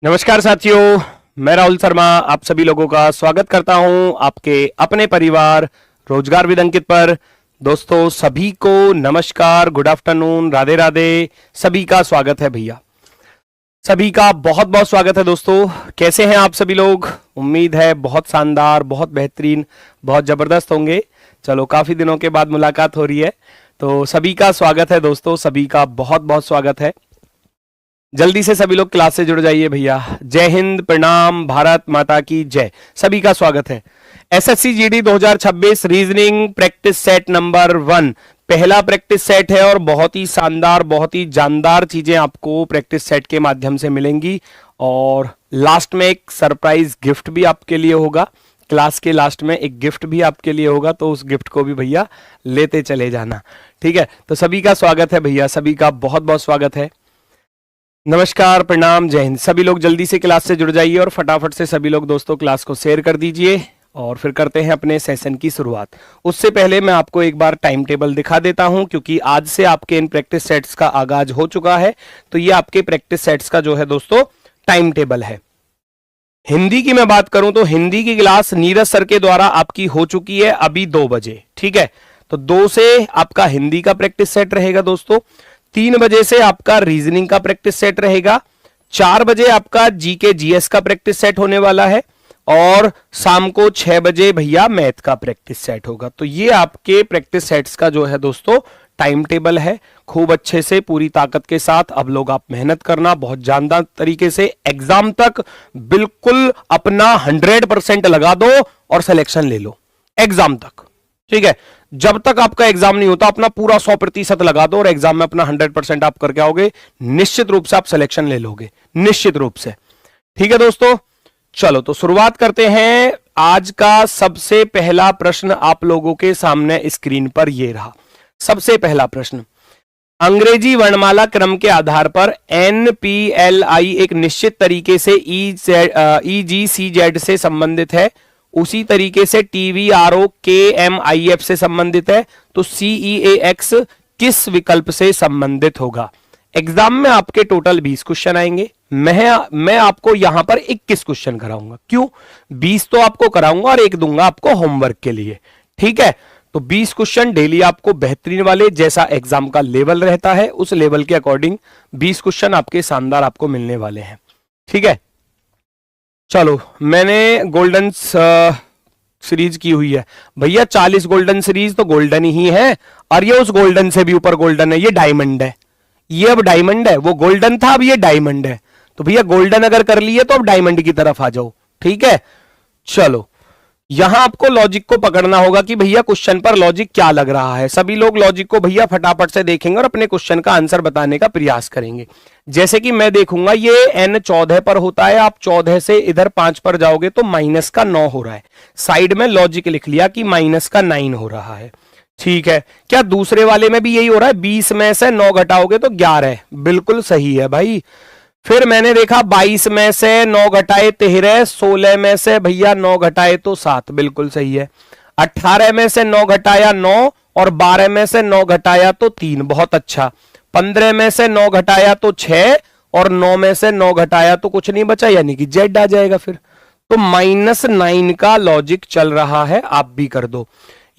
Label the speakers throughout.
Speaker 1: नमस्कार साथियों, मैं राहुल शर्मा आप सभी लोगों का स्वागत करता हूं आपके अपने परिवार रोजगार विद अंकित पर। दोस्तों सभी को नमस्कार, गुड आफ्टरनून, राधे राधे। सभी का स्वागत है भैया, सभी का बहुत बहुत स्वागत है। दोस्तों कैसे हैं आप सभी लोग? उम्मीद है बहुत शानदार, बहुत बेहतरीन, बहुत जबरदस्त होंगे। चलो काफी दिनों के बाद मुलाकात हो रही है, तो सभी का स्वागत है दोस्तों, सभी का बहुत बहुत स्वागत है। जल्दी से सभी लोग क्लास से जुड़ जाइए भैया। जय हिंद, प्रणाम, भारत माता की जय। सभी का स्वागत है। SSC GD 2026 reasoning practice set number 1 पहला प्रैक्टिस सेट है और बहुत ही शानदार, बहुत ही जानदार चीजें आपको प्रैक्टिस सेट के माध्यम से मिलेंगी। और लास्ट में एक सरप्राइज गिफ्ट भी आपके लिए होगा। क्लास के लास्ट में एक गिफ्ट भी आपके लिए होगा, तो उस गिफ्ट को भी भैया लेते चले जाना, ठीक है? तो सभी का स्वागत है भैया, सभी का बहुत बहुत स्वागत है। नमस्कार, प्रणाम, जय हिंद। सभी लोग जल्दी से क्लास से जुड़ जाइए और फटाफट से सभी लोग दोस्तों क्लास को शेयर कर दीजिए और फिर करते हैं अपने सेशन की शुरुआत। उससे पहले मैं आपको एक बार टाइम टेबल दिखा देता हूं, क्योंकि आज से आपके इन प्रैक्टिस सेट्स का आगाज हो चुका है। तो ये आपके प्रैक्टिस सेट्स का जो है दोस्तों टाइम टेबल है। हिंदी की मैं बात करूं तो हिंदी की क्लास नीरज सर के द्वारा आपकी हो चुकी है अभी 2 बजे, ठीक है? तो 2 से आपका हिंदी का प्रैक्टिस सेट रहेगा दोस्तों। 3 बजे से आपका रीजनिंग का प्रैक्टिस सेट रहेगा। 4 बजे आपका जीके जीएस का प्रैक्टिस सेट होने वाला है और शाम को 6 बजे भैया मैथ का प्रैक्टिस सेट होगा। तो ये आपके प्रैक्टिस सेट्स का जो है दोस्तों टाइम टेबल है। खूब अच्छे से पूरी ताकत के साथ अब लोग आप मेहनत करना, बहुत जानदार तरीके से एग्जाम तक बिल्कुल अपना 100% लगा दो और सिलेक्शन ले लो एग्जाम तक, ठीक है? जब तक आपका एग्जाम नहीं होता अपना पूरा 100% लगा दो और एग्जाम में अपना 100% आप करके आओगे, निश्चित रूप से आप सिलेक्शन ले लोगे, निश्चित रूप से, ठीक है दोस्तों? चलो तो शुरुआत करते हैं। आज का सबसे पहला प्रश्न आप लोगों के सामने स्क्रीन पर ये रहा। सबसे पहला प्रश्न, अंग्रेजी वर्णमाला क्रम के आधार पर NPLI एक निश्चित तरीके से EGCZ से संबंधित है, उसी तरीके से TVRO KMIF से संबंधित है, तो CEAX किस विकल्प से संबंधित होगा? एग्जाम में आपके टोटल 20 क्वेश्चन आएंगे। मैं आपको यहां पर 21 क्वेश्चन कराऊंगा। क्यों? 20 तो आपको कराऊंगा और 1 दूंगा आपको होमवर्क के लिए, ठीक है? तो 20 क्वेश्चन डेली आपको बेहतरीन वाले, जैसा एग्जाम का लेवल रहता है उस लेवल के अकॉर्डिंग 20 क्वेश्चन आपके शानदार आपको मिलने वाले हैं, ठीक है? चलो, मैंने गोल्डन सीरीज की हुई है भैया। 40 गोल्डन सीरीज तो गोल्डन ही है, और ये उस गोल्डन से भी ऊपर गोल्डन है, ये डायमंड है। ये अब डायमंड है, वो गोल्डन था अब ये डायमंड है। तो भैया गोल्डन अगर कर लिए तो अब डायमंड की तरफ आ जाओ, ठीक है? चलो, यहां आपको लॉजिक को पकड़ना होगा कि भैया क्वेश्चन पर लॉजिक क्या लग रहा है। सभी लोग लॉजिक को भैया फटाफट से देखेंगे और अपने क्वेश्चन का आंसर बताने का प्रयास करेंगे। जैसे कि मैं देखूंगा ये N 14 पर होता है, आप 14 से इधर 5 पर जाओगे तो माइनस का 9 हो रहा है। साइड में लॉजिक लिख लिया कि माइनस का 9 हो रहा है, ठीक है? क्या दूसरे वाले में भी यही हो रहा है? 20 में से 9 घटाओगे तो 11, बिल्कुल सही है भाई। फिर मैंने देखा 22 में से 9 घटाए 13, 16 में से भैया 9 घटाए तो 7, बिल्कुल सही है। 18 में से 9 घटाया 9 और 12 में से 9 घटाया तो 3, बहुत अच्छा। 15 में से 9 घटाया तो 6 और 9 में से 9 घटाया तो कुछ नहीं बचा, यानी कि जेड आ जाएगा फिर। तो -9 का लॉजिक चल रहा है, आप भी कर दो।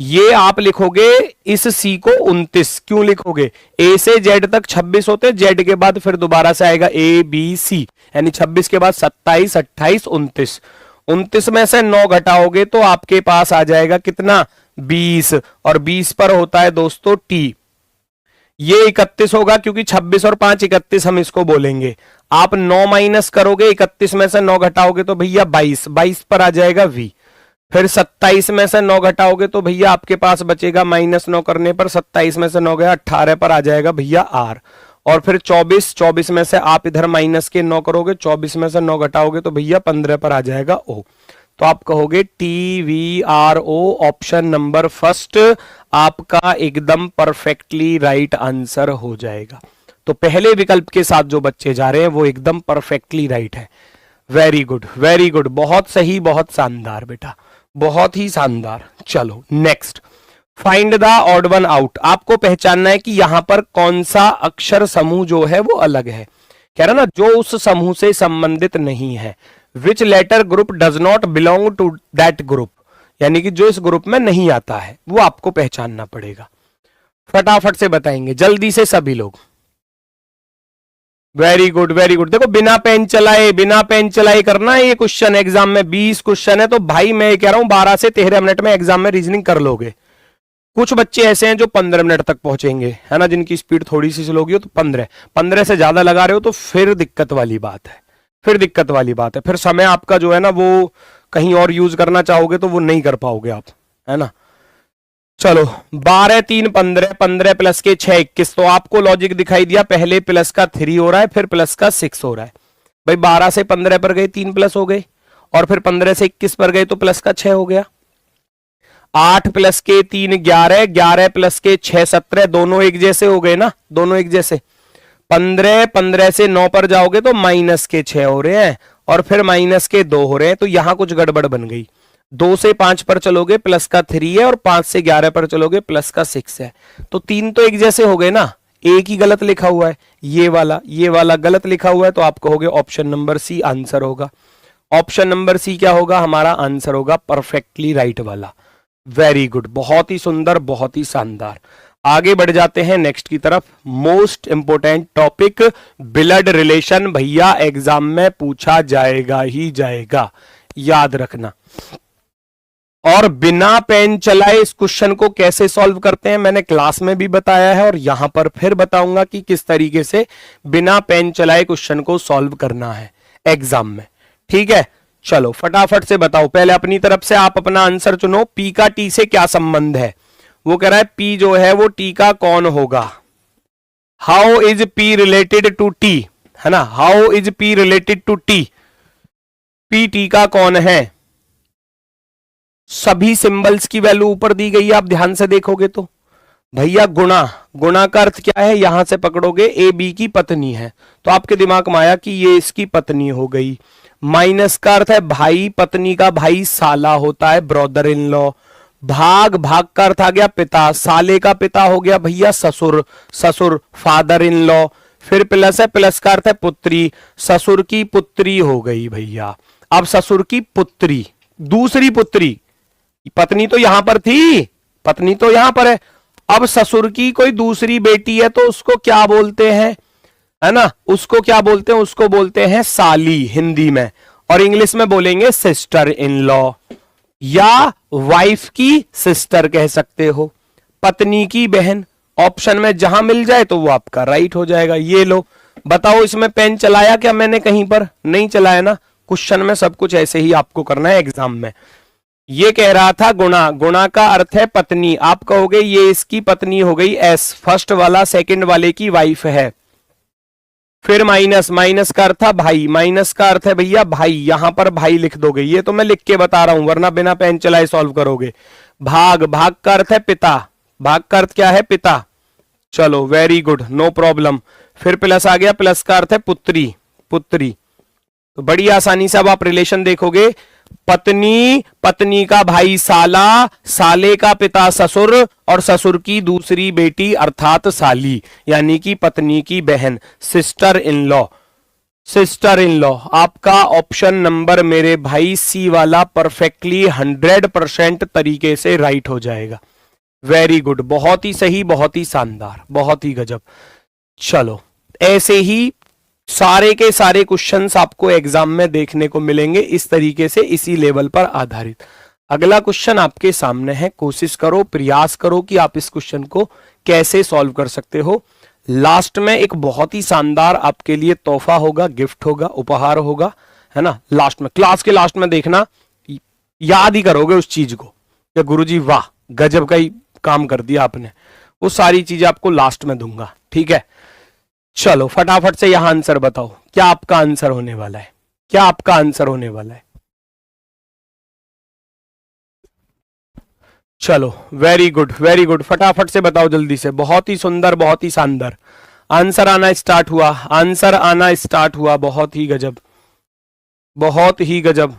Speaker 1: ये आप लिखोगे इस सी को 29, क्यों लिखोगे? ए से जेड तक 26 होते, जेड के बाद फिर दोबारा से आएगा ABC, यानी 26 के बाद 27, 28, 29। 29 में से 9 घटाओगे तो आपके पास आ जाएगा कितना? 20, और 20 पर होता है दोस्तों T। ये 31 होगा, क्योंकि 26 और 5 31 हम इसको बोलेंगे। आप 9 माइनस करोगे, 31 में से 9 घटाओगे तो भैया 22, 22 पर आ जाएगा V। फिर 27 में से 9 घटाओगे तो भैया आपके पास बचेगा, -9 करने पर 27 में से 9 गया 18 पर आ जाएगा भैया R। और फिर 24 में से आप इधर माइनस के 9 करोगे, 24 में से 9 घटाओगे तो भैया 15 पर आ जाएगा O। तो आप कहोगे TVRO ऑप्शन नंबर फर्स्ट आपका एकदम परफेक्टली राइट आंसर हो जाएगा। तो पहले विकल्प के साथ जो बच्चे जा रहे हैं वो एकदम परफेक्टली राइट है। वेरी गुड, वेरी गुड, बहुत सही, बहुत शानदार बेटा, बहुत ही शानदार। चलो next, find the odd one out. आपको पहचानना है कि यहां पर कौन सा अक्षर समूह जो है वो अलग है। कह रहा ना जो उस समूह से संबंधित नहीं है, which letter group does not belong to that group, यानी कि जो इस ग्रुप में नहीं आता है वो आपको पहचानना पड़ेगा। फटाफट से बताएंगे जल्दी से सभी लोग। Very good very good. देखो बिना पेन चलाए करना है ये क्वेश्चन एग्जाम में। 20 क्वेश्चन है तो भाई मैं कह रहा हूं 12 से 13 मिनट में एग्जाम में रीजनिंग कर लोगे। कुछ बच्चे ऐसे हैं जो 15 मिनट तक पहुंचेंगे, है ना, जिनकी स्पीड थोड़ी सी स्लो होगी हो तो 15 से ज्यादा लगा रहे हो तो फिर दिक्कत वाली बात है, फिर दिक्कत वाली बात है। फिर समय आपका जो है ना वो कहीं और यूज करना चाहोगे तो वो नहीं कर पाओगे आप, है ना। चलो 12 3 15, 15 प्लस के 6 21, तो आपको लॉजिक दिखाई दिया, पहले प्लस का 3 हो रहा है फिर प्लस का 6 हो रहा है। भाई 12 से 15 पर गए 3 प्लस हो गए, और फिर 15 से 21 पर गए तो प्लस का 6 हो गया। 8 प्लस के 3 11, 11 प्लस के 6 17, दोनों एक जैसे हो गए ना, दोनों एक जैसे। 15 15 से 9 पर जाओगे तो माइनस के 6 हो रहे हैं, और फिर माइनस के 2 हो रहे हैं, तो यहां कुछ गड़बड़ बन गई। 2 से 5 पर चलोगे प्लस का 3 है, और 5 से 11 पर चलोगे प्लस का 6 है, तो तीन तो एक जैसे हो गए ना, एक ही गलत लिखा हुआ है, ये वाला गलत लिखा हुआ है, तो आप कहोगे ऑप्शन नंबर सी आंसर होगा। ऑप्शन नंबर सी क्या होगा, हमारा आंसर होगा परफेक्टली राइट वाला। वेरी गुड, बहुत ही सुंदर, बहुत ही शानदार। आगे बढ़ जाते हैं नेक्स्ट की तरफ। Most important topic blood relation, भैया एग्जाम में पूछा जाएगा ही जाएगा, याद रखना। और बिना पेन चलाए इस क्वेश्चन को कैसे सॉल्व करते हैं मैंने क्लास में भी बताया है, और यहां पर फिर बताऊंगा कि किस तरीके से बिना पेन चलाए क्वेश्चन को सॉल्व करना है एग्जाम में। ठीक है, चलो फटाफट से बताओ। पहले अपनी तरफ से आप अपना आंसर चुनो। पी का टी से क्या संबंध है? वो कह रहा है पी जो है वो टी का कौन होगा। How is P related to T, है ना, how is P related to T, P T का कौन है। सभी सिंबल्स की वैल्यू ऊपर दी गई है, आप ध्यान से देखोगे तो। भैया गुणा, गुणा का अर्थ क्या है, यहां से पकड़ोगे ए बी की पत्नी है, तो आपके दिमाग में आया कि ये इसकी पत्नी हो गई। माइनस का अर्थ है भाई, पत्नी का भाई साला होता है, ब्रदर इन लॉ। भाग, भाग का अर्थ आ गया पिता, साले का पिता हो गया भैया ससुर, ससुर फादर इन लॉ। फिर प्लस है, प्लस का अर्थ है पुत्री, ससुर की पुत्री हो गई भैया। अब ससुर की पुत्री, दूसरी पुत्री, पत्नी तो यहां पर थी, पत्नी तो यहां पर है, अब ससुर की कोई दूसरी बेटी है तो उसको क्या बोलते हैं, है ना, उसको क्या बोलते हैं, उसको बोलते हैं साली हिंदी में, और इंग्लिश में बोलेंगे सिस्टर इन लॉ, या वाइफ की सिस्टर कह सकते हो, पत्नी की बहन। ऑप्शन में जहां मिल जाए तो वो आपका राइट हो जाएगा। ये लो, बताओ इसमें पेन चलाया क्या मैंने, कहीं पर नहीं चलाया ना। क्वेश्चन में सब कुछ ऐसे ही आपको करना है एग्जाम में। ये कह रहा था गुणा, गुणा का अर्थ है पत्नी, आप कहोगे ये इसकी पत्नी हो गई एस, फर्स्ट वाला सेकंड वाले की वाइफ है। फिर माइनस, माइनस का अर्थ था भाई, माइनस का अर्थ है भैया भाई, यहां पर भाई लिख दोगे, ये तो मैं लिख के बता रहा हूं वरना बिना पेन चलाए सॉल्व करोगे। भाग, भाग का अर्थ है पिता, भाग का अर्थ क्या है पिता। चलो वेरी गुड, नो प्रॉब्लम। फिर प्लस आ गया, प्लस का अर्थ है पुत्री, पुत्री। तो बड़ी आसानी से अब आप रिलेशन देखोगे, पत्नी, पत्नी का भाई साला, साले का पिता ससुर, और ससुर की दूसरी बेटी अर्थात साली, यानी कि पत्नी की बहन, sister in law, sister in law. आपका ऑप्शन नंबर मेरे भाई सी वाला परफेक्टली 100% तरीके से राइट हो जाएगा। वेरी गुड, बहुत ही सही, बहुत ही शानदार, बहुत ही गजब। चलो ऐसे ही सारे के सारे क्वेश्चंस आपको एग्जाम में देखने को मिलेंगे इस तरीके से, इसी लेवल पर आधारित। अगला क्वेश्चन आपके सामने है, कोशिश करो, प्रयास करो कि आप इस क्वेश्चन को कैसे सॉल्व कर सकते हो। लास्ट में एक बहुत ही शानदार आपके लिए तोहफा होगा, गिफ्ट होगा, उपहार होगा, है ना। लास्ट में, क्लास के लास्ट में देखना, याद ही करोगे उस चीज को कि गुरुजी वाह गजब का ही काम कर दिया आपने। वो सारी चीजें आपको लास्ट में दूंगा, ठीक है। चलो फटाफट से यहां आंसर बताओ, क्या आपका आंसर होने वाला है, क्या आपका आंसर होने वाला है। चलो वेरी गुड, वेरी गुड, फटाफट से बताओ जल्दी से, बहुत ही सुंदर, बहुत ही शानदार। आंसर आना स्टार्ट हुआ, आंसर आना स्टार्ट हुआ, बहुत ही गजब, बहुत ही गजब।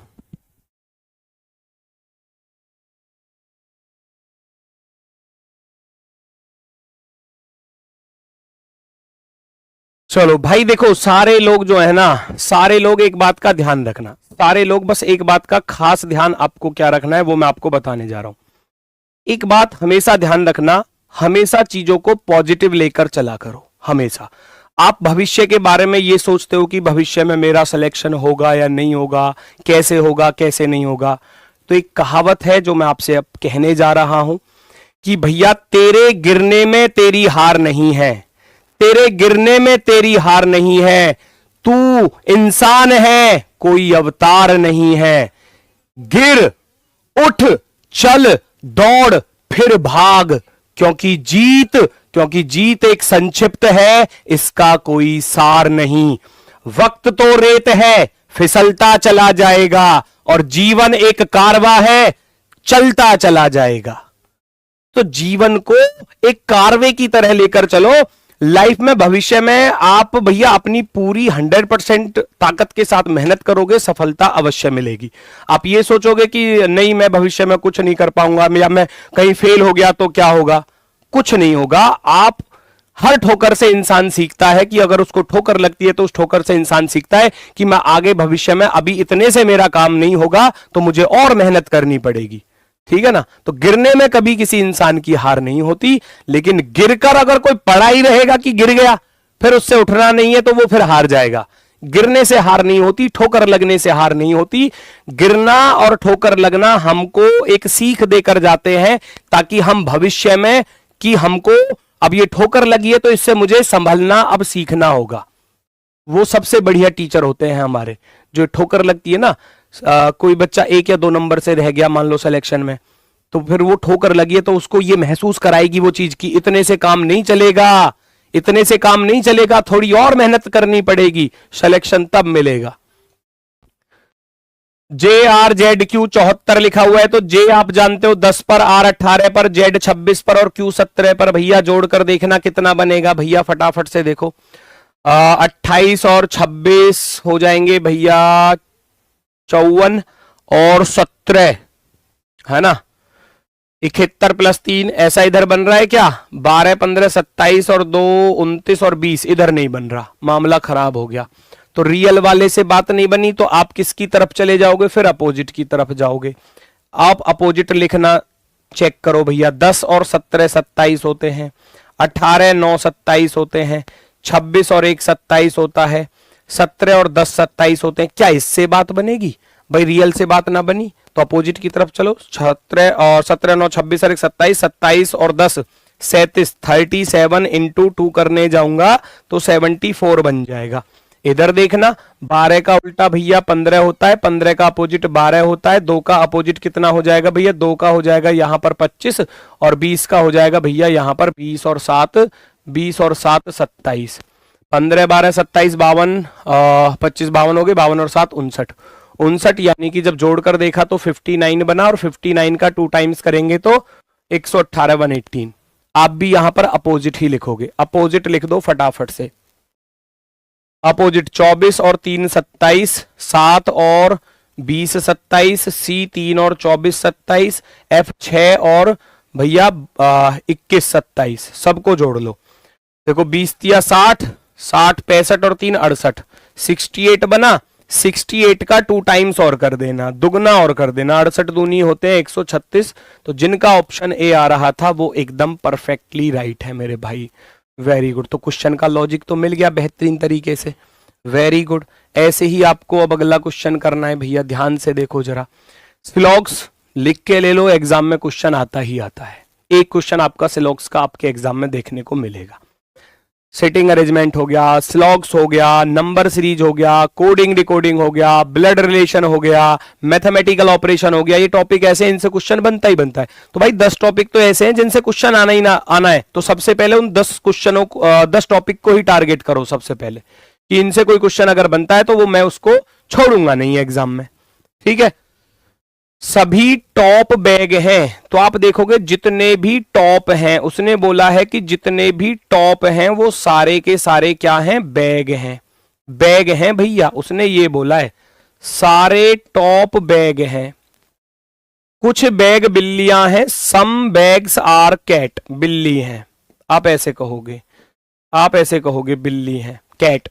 Speaker 1: चलो भाई देखो, सारे लोग जो है ना, सारे लोग एक बात का ध्यान रखना, सारे लोग बस एक बात का खास ध्यान आपको क्या रखना है वो मैं आपको बताने जा रहा हूं। एक बात हमेशा ध्यान रखना, हमेशा चीजों को पॉजिटिव लेकर चला करो। हमेशा आप भविष्य के बारे में ये सोचते हो कि भविष्य में मेरा सिलेक्शन होगा या नहीं होगा, कैसे होगा कैसे नहीं होगा, तो एक कहावत है जो मैं आपसे अब कहने जा रहा हूं कि भैया तेरे गिरने में तेरी हार नहीं है, तेरे गिरने में तेरी हार नहीं है, तू इंसान है कोई अवतार नहीं है। गिर, उठ, चल, दौड़, फिर भाग, क्योंकि जीत एक संक्षिप्त है, इसका कोई सार नहीं। वक्त तो रेत है, फिसलता चला जाएगा, और जीवन एक कारवा है, चलता चला जाएगा। तो जीवन को एक कारवे की तरह लेकर चलो। लाइफ में, भविष्य में आप भैया अपनी पूरी 100% ताकत के साथ मेहनत करोगे, सफलता अवश्य मिलेगी। आप ये सोचोगे कि नहीं मैं भविष्य में कुछ नहीं कर पाऊंगा, या मैं कहीं फेल हो गया तो क्या होगा, कुछ नहीं होगा। आप हर ठोकर से इंसान सीखता है कि अगर उसको ठोकर लगती है तो उस ठोकर से इंसान सीखता है कि मैं आगे भविष्य में, अभी इतने से मेरा काम नहीं होगा तो मुझे और मेहनत करनी पड़ेगी। ठीक है ना। तो गिरने में कभी किसी इंसान की हार नहीं होती, लेकिन गिरकर अगर कोई पड़ा ही रहेगा कि गिर गया, फिर उससे उठना नहीं है, तो वो फिर हार जाएगा। गिरने से हार नहीं होती, ठोकर लगने से हार नहीं होती। गिरना और ठोकर लगना हमको एक सीख देकर जाते हैं, ताकि हम भविष्य में, कि हमको अब ये ठोकर लगी है तो इससे मुझे संभलना अब सीखना होगा। वो सबसे बढ़िया टीचर होते हैं हमारे। जो ठोकर लगती है ना, कोई बच्चा 1 या 2 नंबर से रह गया मान लो सिलेक्शन में, तो फिर वो ठोकर लगी है तो उसको ये महसूस कराएगी वो चीज कि इतने से काम नहीं चलेगा, इतने से काम नहीं चलेगा, थोड़ी और मेहनत करनी पड़ेगी, सिलेक्शन तब मिलेगा। JRZQ 74 लिखा हुआ है, तो जे आप जानते हो 10 पर, R 18 पर, Z 26 पर और Q 17 पर। भैया जोड़कर देखना कितना बनेगा भैया, फटाफट से देखो। 28 और 26 हो जाएंगे भैया 54 और 17, है ना। 71 प्लस 3 ऐसा इधर बन रहा है क्या, 12 15 27 और 2 29 और 20, इधर नहीं बन रहा, मामला खराब हो गया। तो रियल वाले से बात नहीं बनी, तो आप किसकी तरफ चले जाओगे, फिर अपोजिट की तरफ जाओगे। आप अपोजिट लिखना चेक करो भैया। 10 और 17 27 होते हैं, 18 9 27 होते हैं, 26 और 1 27 होता है, 17 और 10 27 होते हैं। क्या इससे बात बनेगी भाई, रियल से बात ना बनी तो अपोजिट की तरफ चलो। 17 और 17 9 26 और 1 27, 27 और 10 37, 37 इंटू 2 करने जाऊंगा तो 74 बन जाएगा। इधर देखना, 12 का उल्टा भैया 15 होता है, 15 का अपोजिट 12 होता है, 2 का अपोजिट कितना हो जाएगा भैया, 2 का हो जाएगा यहां पर 25 और 20 का हो जाएगा भैया यहां पर 20 और 7 27, 15 12 27 52, 25 52 हो गए, 52 और 7 59, यानी कि जब जोड़कर देखा तो 59 बना, और 59 का 2 टाइम्स करेंगे तो 118 118। आप भी यहां पर अपोजिट ही लिखोगे, अपोजिट लिख दो फटाफट से। अपोजिट 24 और 3 27, 7 और 20 27, C 3 और 24 27, F 6 और भैया 21 27, सबको जोड़ लो। देखो 20 तिया 60, 60 65 और 3 68, 68 बना। 68 का 2 टाइम्स और कर देना, दुगना और कर देना, 68 दूनी होते हैं 136। तो जिनका ऑप्शन ए आ रहा था वो एकदम परफेक्टली राइट है मेरे भाई, वेरी गुड। तो क्वेश्चन का लॉजिक तो मिल गया बेहतरीन तरीके से, वेरी गुड। ऐसे ही आपको अब अगला क्वेश्चन करना है भैया, ध्यान से देखो जरा। सिलॉक्स लिख के ले लो, एग्जाम में क्वेश्चन आता ही आता है। एक क्वेश्चन आपका सिलॉक्स का आपके एग्जाम में देखने को मिलेगा। सेटिंग अरेंजमेंट हो गया, स्लॉग्स हो गया, नंबर सीरीज हो गया, कोडिंग डिकोडिंग हो गया, ब्लड रिलेशन हो गया, मैथमेटिकल ऑपरेशन हो गया। ये टॉपिक ऐसे हैं इनसे क्वेश्चन बनता ही बनता है। तो भाई 10 टॉपिक तो ऐसे हैं जिनसे क्वेश्चन आना ही ना आना है, तो सबसे पहले उन 10 क्वेश्चनों को 10 टॉपिक को ही टारगेट करो सबसे पहले, कि इनसे कोई क्वेश्चन अगर बनता है तो वो मैं उसको छोड़ूंगा नहीं एग्जाम में। ठीक है, सभी टॉप बैग हैं, तो आप देखोगे जितने भी टॉप हैं, उसने बोला है कि जितने भी टॉप हैं वो सारे के सारे क्या हैं, बैग हैं, बैग हैं भैया, उसने ये बोला है सारे टॉप बैग हैं। कुछ बैग बिल्लियां हैं, सम बैग्स आर कैट, बिल्ली हैं। आप ऐसे कहोगे, आप ऐसे कहोगे बिल्ली हैं। कैट।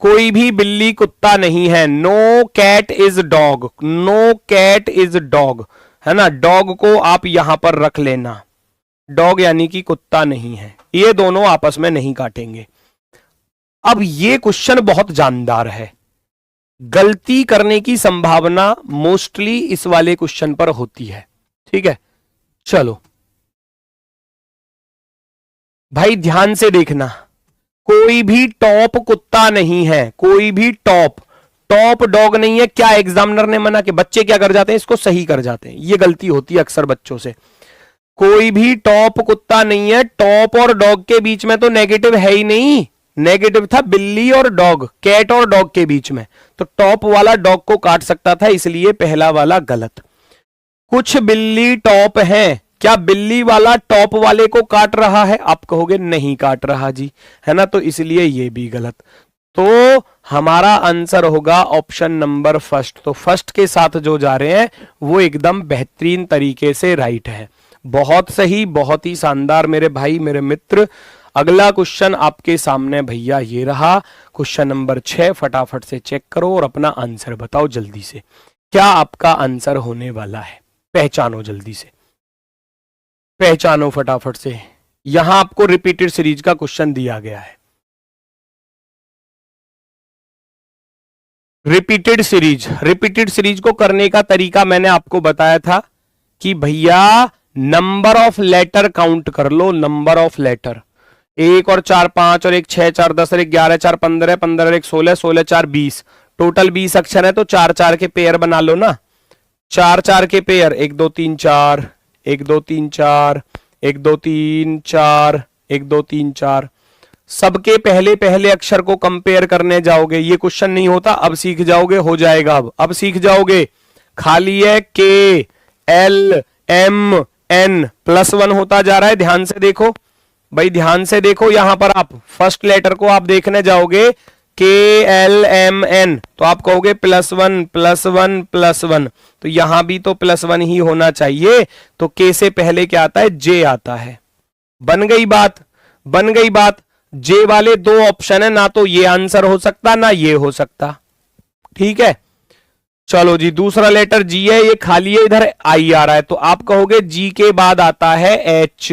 Speaker 1: कोई भी बिल्ली कुत्ता नहीं है। No cat is dog, no cat is dog, है ना। डॉग को आप यहां पर रख लेना, डॉग यानी कि कुत्ता नहीं है। ये दोनों आपस में नहीं काटेंगे। अब ये क्वेश्चन बहुत जानदार है, गलती करने की संभावना मोस्टली इस वाले क्वेश्चन पर होती है। ठीक है, चलो भाई ध्यान से देखना, कोई भी टॉप कुत्ता नहीं है, कोई भी टॉप डॉग नहीं है। क्या एग्जामिनर ने मना कि बच्चे क्या कर जाते हैं, इसको सही कर जाते हैं, ये गलती होती है अक्सर बच्चों से। कोई भी टॉप कुत्ता नहीं है। टॉप और डॉग के बीच में तो नेगेटिव है ही नहीं, नेगेटिव था बिल्ली और डॉग, कैट और डॉग के बीच में, तो टॉप वाला डॉग को काट सकता था, इसलिए पहला वाला गलत। कुछ बिल्ली टॉप हैं, क्या बिल्ली वाला टॉप वाले को काट रहा है, आप कहोगे नहीं काट रहा जी, है ना, तो इसलिए ये भी गलत। तो हमारा आंसर होगा ऑप्शन नंबर फर्स्ट। तो फर्स्ट के साथ जो जा रहे हैं वो एकदम बेहतरीन तरीके से राइट है। बहुत सही, बहुत ही शानदार मेरे भाई मेरे मित्र। अगला क्वेश्चन आपके सामने भैया ये रहा, क्वेश्चन नंबर 6। फटाफट से चेक करो और अपना आंसर बताओ जल्दी से, क्या आपका आंसर होने वाला है। पहचानो जल्दी से, पहचानो फटाफट से। यहां आपको रिपीटेड सीरीज का क्वेश्चन दिया गया है। रिपीटेड सीरीज को करने का तरीका मैंने आपको बताया था कि भैया नंबर ऑफ लेटर काउंट कर लो, नंबर ऑफ लेटर। 1 और 4 5 और 1 6 4 10 और 1 11 4 15 15 और 1 16 16 4 20, टोटल 20 अक्षर है, तो 4 4 के पेयर बना लो ना, 4 4 के पेयर, 1 2 3 4 1 2 3 4 1 2 3 4 1 2 3 4। सबके पहले पहले अक्षर को कंपेयर करने जाओगे, ये क्वेश्चन नहीं होता, अब सीख जाओगे, हो जाएगा, अब सीख जाओगे। खाली है के एल एम एन +1 होता जा रहा है, ध्यान से देखो भाई, ध्यान से देखो। यहां पर आप फर्स्ट लेटर को आप देखने जाओगे के एल एम एन, तो आप कहोगे +1 +1 +1, तो यहां भी तो +1 ही होना चाहिए, तो के से पहले क्या आता है, जे आता है। बन गई बात, बन गई बात। जे वाले 2 ऑप्शन है, ना तो ये आंसर हो सकता ना ये हो सकता। ठीक है, चलो जी, दूसरा लेटर जी है, ये खाली है, इधर आई आ रहा है, तो आप कहोगे जी के बाद आता है एच,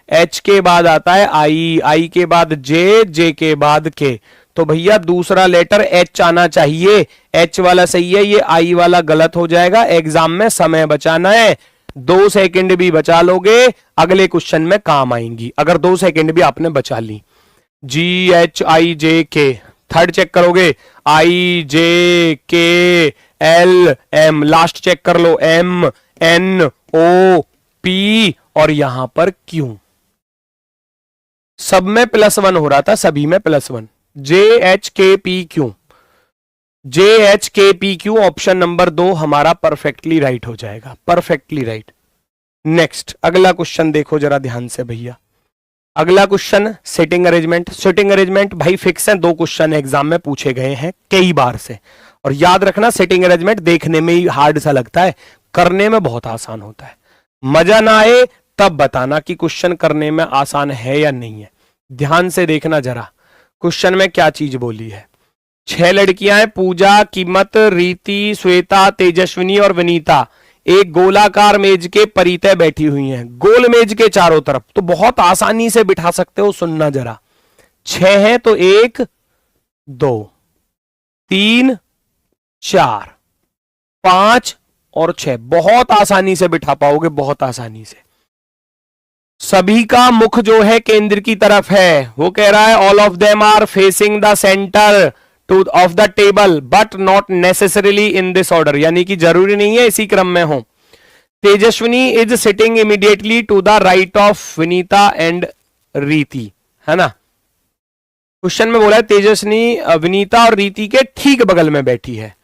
Speaker 1: एच के बाद आता है आई, आई के बाद जे, जे के बाद के, तो भैया दूसरा लेटर एच आना चाहिए। एच वाला सही है, ये आई वाला गलत हो जाएगा। एग्जाम में समय बचाना है, 2 सेकंड भी बचा लोगे, अगले क्वेश्चन में काम आएंगी, अगर 2 सेकंड भी आपने बचा ली। GHIJK, थर्ड चेक करोगे, IJKLM, लास्ट चेक कर लो, MNOP, और यहां पर क्यों, सब में +1 हो रहा था, सभी में +1। JHKPQ, JHKPQ ऑप्शन नंबर 2 हमारा परफेक्टली राइट हो जाएगा, परफेक्टली राइट। नेक्स्ट अगला क्वेश्चन देखो जरा ध्यान से भैया। अगला question sitting arrangement. Sitting arrangement भाई फिक्स है, 2 क्वेश्चन एग्जाम में पूछे गए हैं कई बार से, और याद रखना सिटिंग अरेंजमेंट देखने में ही हार्ड सा लगता है, करने में बहुत आसान होता है। मजा ना आए तब बताना कि क्वेश्चन करने में आसान है या नहीं है। ध्यान से देखना जरा, क्वेश्चन में क्या चीज बोली है। 6 लड़कियां हैं, पूजा, कीमत, रीति, श्वेता, तेजस्विनी और विनीता, एक गोलाकार मेज के परितय बैठी हुई हैं, गोल मेज के चारों तरफ, तो बहुत आसानी से बिठा सकते हो। सुनना जरा, 6 हैं तो 1 2 3 4 5 और 6, बहुत आसानी से बिठा पाओगे, बहुत आसानी से। सभी का मुख जो है केंद्र की तरफ है, वो कह रहा है all of them are facing the centre of the table but not necessarily in this order, यानी कि जरूरी नहीं है इसी क्रम में हो। Tejaswini is sitting immediately to the right of Vinita and Riti, है ना। क्वेश्चन में बोला है तेजस्विनी विनीता और रीति के ठीक बगल में बैठी है।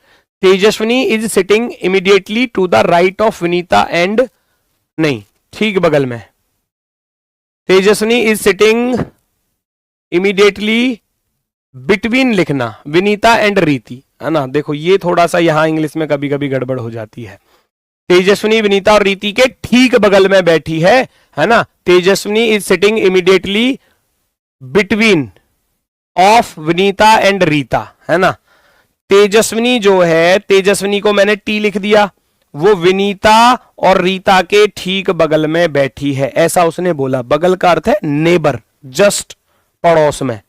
Speaker 1: Tejaswini is sitting immediately to the right of Vinita and, नहीं, ठीक बगल में। Tejaswini is sitting immediately between लिखना विनीता एंड रीति, है ना। देखो ये थोड़ा सा यहां इंग्लिश में कभी कभी गड़बड़ हो जाती है। तेजस्विनी विनीता और रीति के ठीक बगल में बैठी है ना। Tejaswini is sitting immediately between of Vinita and Rita, है ना। तेजस्विनी जो है, तेजस्विनी को मैंने टी लिख दिया, वो विनीता और रीता के ठीक बगल में बैठी है, ऐसा उसने बोला। बगल का अर्थ है नेबर, जस्ट पड़ोस में,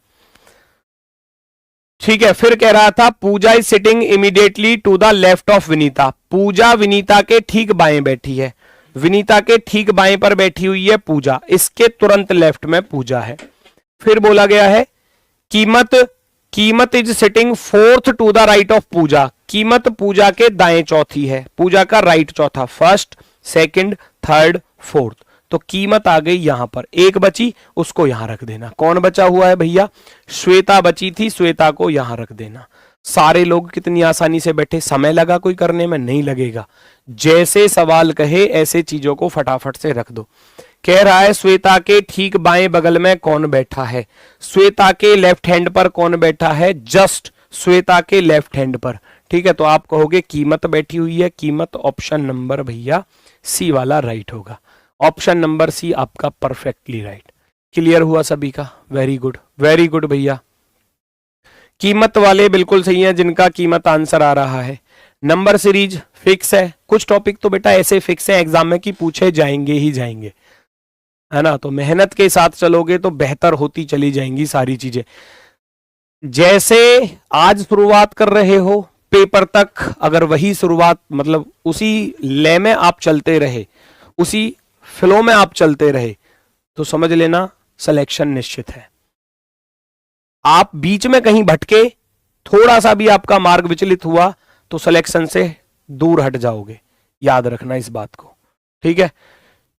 Speaker 1: ठीक है। फिर कह रहा था Puja is sitting immediately to the left of Vinita. Puja Vinita के ठीक बाएं बैठी है, विनीता के ठीक बाएं पर बैठी हुई है पूजा, इसके तुरंत लेफ्ट में पूजा है। फिर बोला गया है Kimat, Kimat is sitting fourth to the right of Puja. Kimat Puja के दाएं चौथी है, पूजा का राइट चौथा, फर्स्ट सेकंड थर्ड फोर्थ। तो कीमत आ गई यहां पर, एक बची उसको यहां रख देना। कौन बचा हुआ है भैया? श्वेता बची थी, श्वेता को यहां रख देना। सारे लोग कितनी आसानी से बैठे, समय लगा कोई करने में? नहीं लगेगा। जैसे सवाल कहे ऐसे चीजों को फटाफट से रख दो। कह रहा है श्वेता के ठीक बाएं बगल में कौन बैठा है? श्वेता के लेफ्ट हैंड पर कौन बैठा है? जस्ट श्वेता के लेफ्ट हैंड पर, ठीक है। तो आप कहोगे कीमत बैठी हुई है, कीमत ऑप्शन नंबर भैया सी वाला राइट होगा। ऑप्शन नंबर सी आपका परफेक्टली राइट। क्लियर हुआ सभी का? वेरी गुड, वेरी गुड भैया। कीमत वाले बिल्कुल सही है जिनका कीमत आंसर आ रहा है। नंबर सीरीज फिक्स है, कुछ टॉपिक तो बेटा ऐसे फिक्स है एग्जाम में कि पूछे जाएंगे ही जाएंगे, है ना। तो मेहनत के साथ चलोगे तो बेहतर होती चली जाएंगी सारी चीजें। जैसे आज शुरुआत कर रहे हो पेपर तक, अगर वही शुरुआत मतलब उसी ले में आप चलते रहे, उसी फ्लो में आप चलते रहे, तो समझ लेना सिलेक्शन निश्चित है। आप बीच में कहीं भटके, थोड़ा सा भी आपका मार्ग विचलित हुआ तो सिलेक्शन से दूर हट जाओगे, याद रखना इस बात को, ठीक है।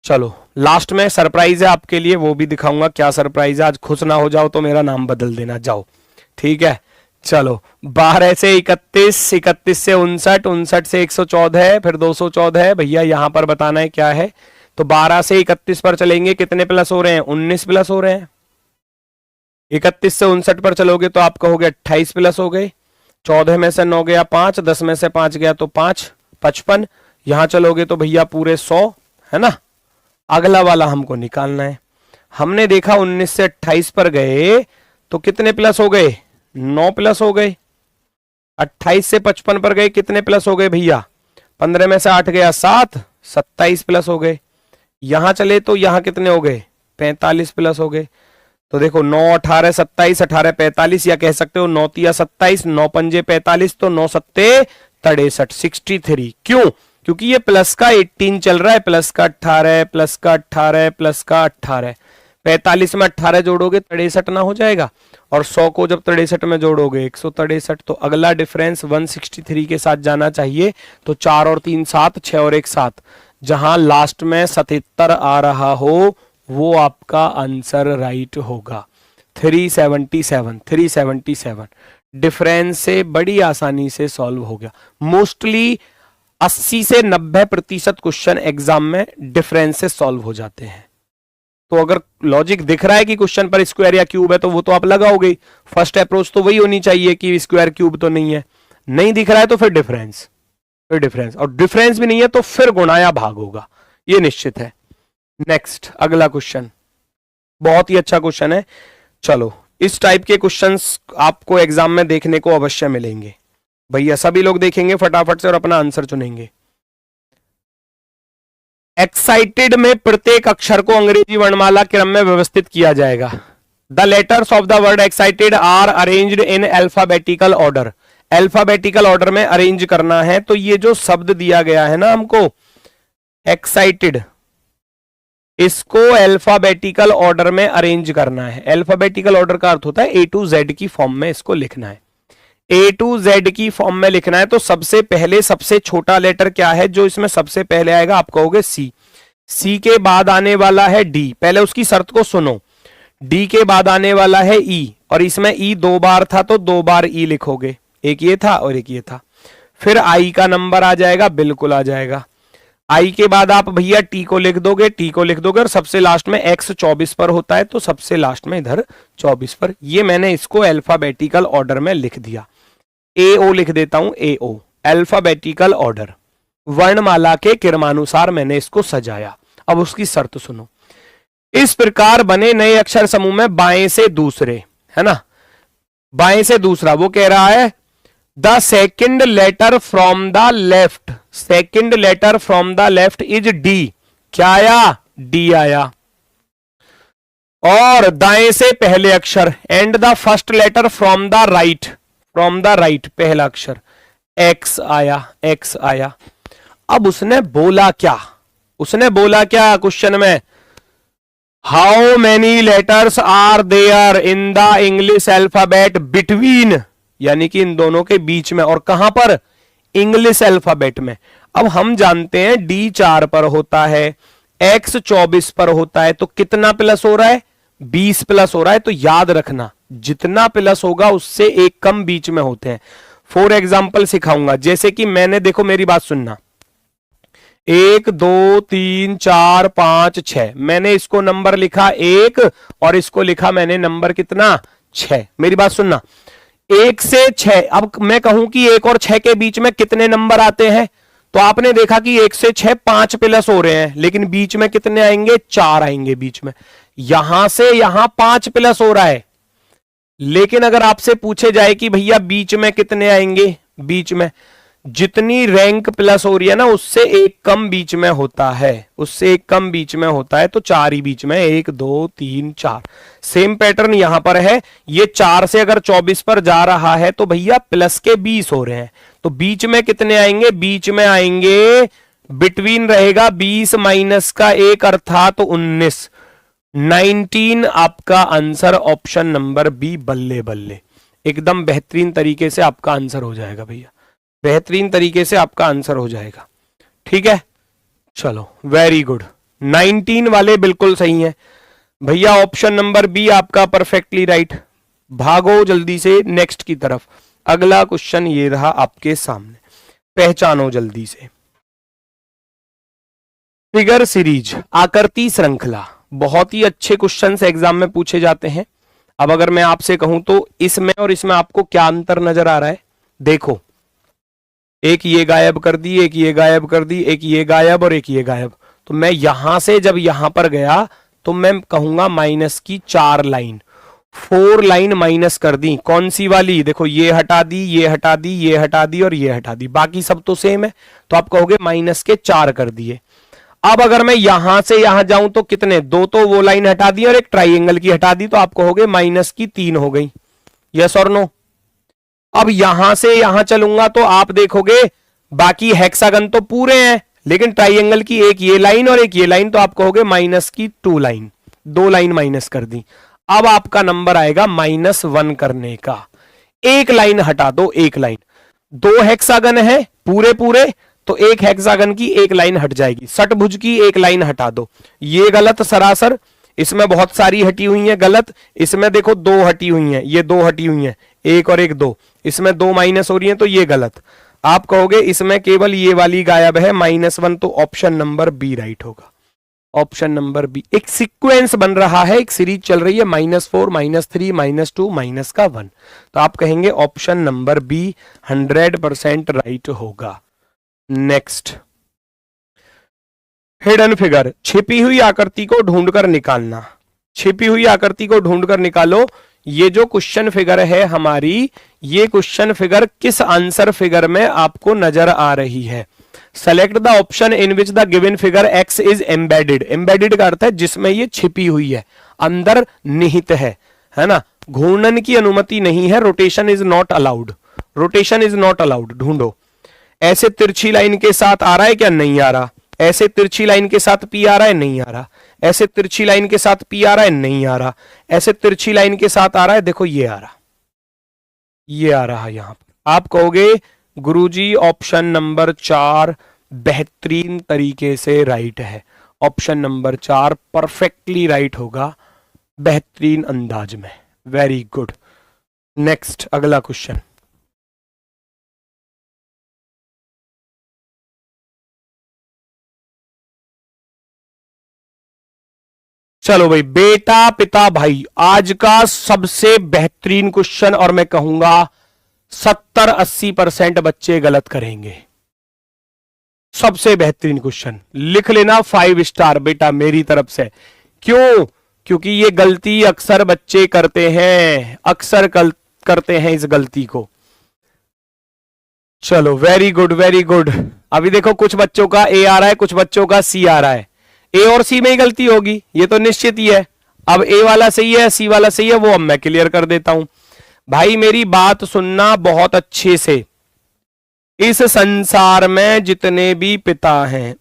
Speaker 1: चलो लास्ट में सरप्राइज है आपके लिए, वो भी दिखाऊंगा क्या सरप्राइज है। आज खुश ना हो जाओ तो मेरा नाम बदल देना, जाओ, ठीक है। चलो 12 से 31, 31 से 59, 59 से 114, फिर 214 भैया यहां पर बताना है क्या है। तो 12 से 31 पर चलेंगे, कितने प्लस हो रहे हैं? 19 प्लस हो रहे हैं। 31 से 59 पर चलोगे तो आप कहोगे 28 प्लस हो गए। 14 में से 9 गया 5, 10 में से 5 गया तो 5, 55। यहां चलोगे तो भैया पूरे 100, है ना। अगला वाला हमको निकालना है। हमने देखा 19 से 28 पर गए तो कितने प्लस हो गए? 9 प्लस हो गए। 28 से 55 पर गए, कितने प्लस हो गए भैया? 15 में से 8 गया 7, 27 प्लस हो गए। यहां चले तो यहां कितने हो गए? 45 प्लस हो गए। तो देखो 9 18 27, 18 45, या कह सकते हो 9 तिया 27, 9 पंजे 45, तो 9 सत्ते 63, 63। क्यों? क्योंकि ये प्लस का 18 चल रहा है, प्लस का 18, प्लस का 18, प्लस का 18। 45 में 18 जोड़ोगे 63 ना हो जाएगा, और 100 को जब 63 में जोड़ोगे 163। तो अगला डिफरेंस 163 के साथ जाना चाहिए। तो 4 और 3 7, 6 और 1 7, जहां लास्ट में 77 आ रहा हो वो आपका आंसर राइट होगा। 377, 377 डिफरेंस से बड़ी आसानी से सॉल्व हो गया। मोस्टली 80 से 90% क्वेश्चन एग्जाम में डिफरेंस से सॉल्व हो जाते हैं। तो अगर लॉजिक दिख रहा है कि क्वेश्चन पर स्क्वायर या क्यूब है तो वो तो आप लगाओगे। फर्स्ट अप्रोच तो वही होनी चाहिए कि स्क्वायर क्यूब तो नहीं है। नहीं दिख रहा है तो फिर डिफरेंस, फिर डिफरेंस, और डिफरेंस भी नहीं है तो फिर गुणा या भाग होगा, ये निश्चित है। नेक्स्ट अगला क्वेश्चन बहुत ही अच्छा क्वेश्चन है। चलो इस टाइप के क्वेश्चंस आपको एग्जाम में देखने को अवश्य मिलेंगे भैया, सभी लोग देखेंगे फटाफट से और अपना आंसर चुनेंगे। एक्साइटेड में प्रत्येक अक्षर को अंग्रेजी वर्णमाला क्रम में व्यवस्थित किया जाएगा। The letters of the word excited are arranged in alphabetical order. Alphabetical order में अरेंज करना है। तो ये जो शब्द दिया गया है ना हमको एक्साइटेड, इसको अल्फाबेटिकल ऑर्डर में अरेंज करना है। अल्फाबेटिकल ऑर्डर का अर्थ होता है A to Z की फॉर्म में इसको लिखना है। A to Z की फॉर्म में लिखना है। तो सबसे पहले सबसे छोटा लेटर क्या है जो इसमें सबसे पहले आएगा? आप कहोगे C। C के बाद आने वाला है D। पहले उसकी शर्त को सुनो। D के बाद आने वाला है E, और इसमें E 2 बार था तो 2 बार E लिखोगे। एक ये था और एक ये था। फिर I का नंबर आ जाएगा, बिल्कुल आ जाएगा। I के बाद आप भैया T को लिख दोगे, T को लिख दोगे, और सबसे लास्ट में X 24 पर होता है तो सबसे लास्ट में इधर 24 पर। ये मैंने इसको अल्फाबेटिकल ऑर्डर में लिख दिया। AO लिख देता हूं, AO अल्फाबेटिकल ऑर्डर, वर्णमाला के क्रमानुसार मैंने इसको सजाया। अब उसकी शर्त सुनो। इस प्रकार बने नए अक्षर समूह में बाएं से दूसरे, है ना, बाएं से दूसरा, वो कह रहा है the second letter from the left, second letter from the left is D. क्या आया? डी आया। और दाएं से पहले अक्षर, and the first letter from the right, from the right पहला अक्षर, एक्स आया, एक्स आया। अब उसने बोला क्या? उसने बोला क्या क्वेश्चन में? How many letters are there in the English alphabet between, यानी कि इन दोनों के बीच में, और कहां पर? इंग्लिश अल्फाबेट में। अब हम जानते हैं डी 4 पर होता है, एक्स 24 पर होता है, तो कितना प्लस हो रहा है? 20 प्लस हो रहा है। तो याद रखना जितना प्लस होगा उससे एक कम बीच में होते हैं। फॉर एग्जाम्पल सिखाऊंगा, जैसे कि मैंने, देखो मेरी बात सुनना, 1 2 3 4 5 6, मैंने इसको नंबर लिखा 1 और इसको लिखा मैंने नंबर कितना? 6। मेरी बात सुनना, 1 से 6, अब मैं कहूं कि 1 और 6 के बीच में कितने नंबर आते हैं, तो आपने देखा कि 1 से 6 5 प्लस हो रहे हैं, लेकिन बीच में कितने आएंगे? 4 आएंगे बीच में। यहां से यहां 5 प्लस हो रहा है, लेकिन अगर आपसे पूछे जाए कि भैया बीच में कितने आएंगे, बीच में जितनी रैंक प्लस हो रही है ना उससे एक कम बीच में होता है, उससे एक कम बीच में होता है, तो 4 ही बीच में, 1 2 3 4। सेम पैटर्न यहां पर है, ये 4 से अगर 24 पर जा रहा है तो भैया प्लस के 20 हो रहे हैं, तो बीच में कितने आएंगे? बीच में आएंगे, बिटवीन रहेगा 20 माइनस का 1 अर्थात 19, 19 आपका आंसर ऑप्शन नंबर बी। बल्ले बल्ले, एकदम बेहतरीन तरीके से आपका आंसर हो जाएगा भैया, बेहतरीन तरीके से आपका आंसर हो जाएगा। ठीक है, चलो वेरी गुड, 19 वाले बिल्कुल सही है भैया, ऑप्शन नंबर बी आपका परफेक्टली राइट। भागो जल्दी से नेक्स्ट की तरफ। अगला क्वेश्चन ये रहा आपके सामने, पहचानो जल्दी से। फिगर सीरीज, आकृति श्रृंखला, बहुत ही अच्छे क्वेश्चंस एग्जाम में पूछे जाते हैं। अब अगर मैं आपसे कहूं तो इसमें और इसमें आपको क्या अंतर नजर आ रहा है? देखो, एक ये गायब कर दी, एक ये गायब कर दी, एक ये गायब और एक ये गायब, तो मैं यहां से जब यहां पर गया तो मैं कहूंगा माइनस की 4 लाइन, 4 लाइन माइनस कर दी। कौन सी वाली? देखो ये हटा दी, ये हटा दी, ये हटा दी और ये हटा दी, बाकी सब तो सेम है, तो आप कहोगे माइनस के 4 कर दिए। अब अगर मैं यहां से यहां जाऊं तो कितने? 2 तो वो लाइन हटा दी और एक ट्राइंगल की हटा दी, तो आप कहोगे माइनस की 3 हो गई। यस और नो? अब यहां से यहां चलूंगा तो आप देखोगे बाकी हेक्सागन तो पूरे हैं, लेकिन ट्राइंगल की एक ये लाइन और एक ये लाइन, तो आप कहोगे माइनस की 2 लाइन, 2 लाइन माइनस कर दी। अब आपका नंबर आएगा -1 करने का। एक लाइन हटा दो, एक लाइन, 2 हेक्सागन है पूरे पूरे, तो एक हेक्सागन की एक लाइन हट जाएगी। षटभुज की एक लाइन हटा दो, ये गलत सरासर, इसमें बहुत सारी हटी हुई है गलत, इसमें देखो 2 हटी हुई हैं, ये 2 हटी हुई हैं, 1 और 1 2, इसमें 2 माइनस हो रही हैं, तो ये गलत। आप कहोगे इसमें केवल ये वाली गायब है, -1, तो ऑप्शन नंबर बी राइट होगा। ऑप्शन नंबर बी, एक सीक्वेंस बन रहा है, एक सीरीज चल रही है, -4 -3 -2 -1, तो आप कहेंगे ऑप्शन नंबर बी 100% राइट होगा। नेक्स्ट, हिडन फिगर, छिपी हुई आकृति को ढूंढकर निकालना। छिपी हुई आकृति को ढूंढकर निकालो। ये जो क्वेश्चन फिगर है हमारी, ये क्वेश्चन फिगर किस आंसर फिगर में आपको नजर आ रही है? Select the option in which the given figure x is embedded. Embedded का अर्थ है जिसमें ये छिपी हुई है, अंदर निहित है ना? घूर्णन की अनुमति नहीं है, rotation is not allowed, rotation is not allowed. ढूंढो, ऐसे तिरछी लाइन के साथ आ रहा है क्या? नहीं आ रहा। ऐसे तिरछी लाइन के साथ पी आ रहा है? नहीं आ रहा। ऐसे तिरछी लाइन के साथ पी आ रहा है? नहीं आ रहा। ऐसे तिरछी लाइन के साथ आ रहा है, देखो ये आ रहा, ये आ रहा यहां पर। आप कहोगे गुरुजी ऑप्शन नंबर 4 बेहतरीन तरीके से राइट है। ऑप्शन नंबर 4 परफेक्टली राइट होगा, बेहतरीन अंदाज में। Very good. नेक्स्ट, अगला क्वेश्चन। चलो भाई, बेटा पिता भाई, आज का सबसे बेहतरीन क्वेश्चन, और मैं कहूंगा 70-80% बच्चे गलत करेंगे। सबसे बेहतरीन क्वेश्चन, लिख लेना 5 स्टार बेटा मेरी तरफ से। क्यों? क्योंकि ये गलती अक्सर बच्चे करते हैं, अक्सर करते हैं इस गलती को। चलो वेरी गुड वेरी गुड। अभी देखो कुछ बच्चों का ए आ रहा है, कुछ बच्चों का सी आ रहा है। ए और सी में ही गलती होगी, ये तो निश्चित ही है। अब ए वाला सही है, सी वाला सही है, वो अब मैं क्लियर कर देता हूं। भाई मेरी बात सुनना बहुत अच्छे से। इस संसार में जितने भी पिता हैं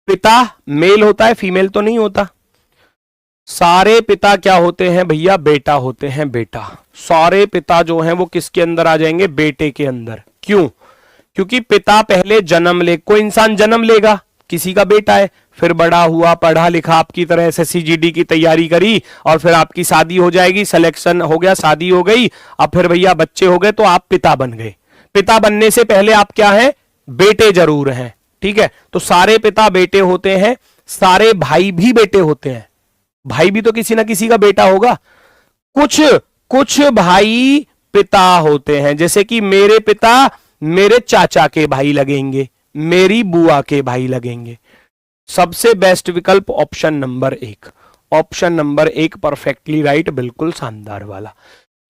Speaker 1: पिता मेल होता है, फीमेल तो नहीं होता। सारे पिता क्या होते हैं भैया? बेटा होते हैं, बेटा। सारे पिता जो हैं वो किसके अंदर आ जाएंगे? बेटे के अंदर। क्यों? क्योंकि पिता पहले जन्म ले, कोई इंसान जन्म लेगा, किसी का बेटा है, फिर बड़ा हुआ, पढ़ा लिखा, आपकी तरह एसएससी जीडी की तैयारी करी, और फिर आपकी शादी हो जाएगी, सिलेक्शन हो गया, शादी हो गई, अब फिर भैया बच्चे हो गए तो आप पिता बन गए। पिता बनने से पहले आप क्या हैं? बेटे जरूर हैं, ठीक है। तो सारे पिता बेटे होते हैं, सारे भाई भी बेटे होते हैं। भाई भी तो किसी ना किसी का बेटा होगा। कुछ भाई पिता होते हैं, जैसे कि मेरे पिता मेरे चाचा के भाई लगेंगे, मेरी बुआ के भाई लगेंगे। सबसे बेस्ट विकल्प option number 1। Option number 1 perfectly right, बिल्कुल शानदार वाला।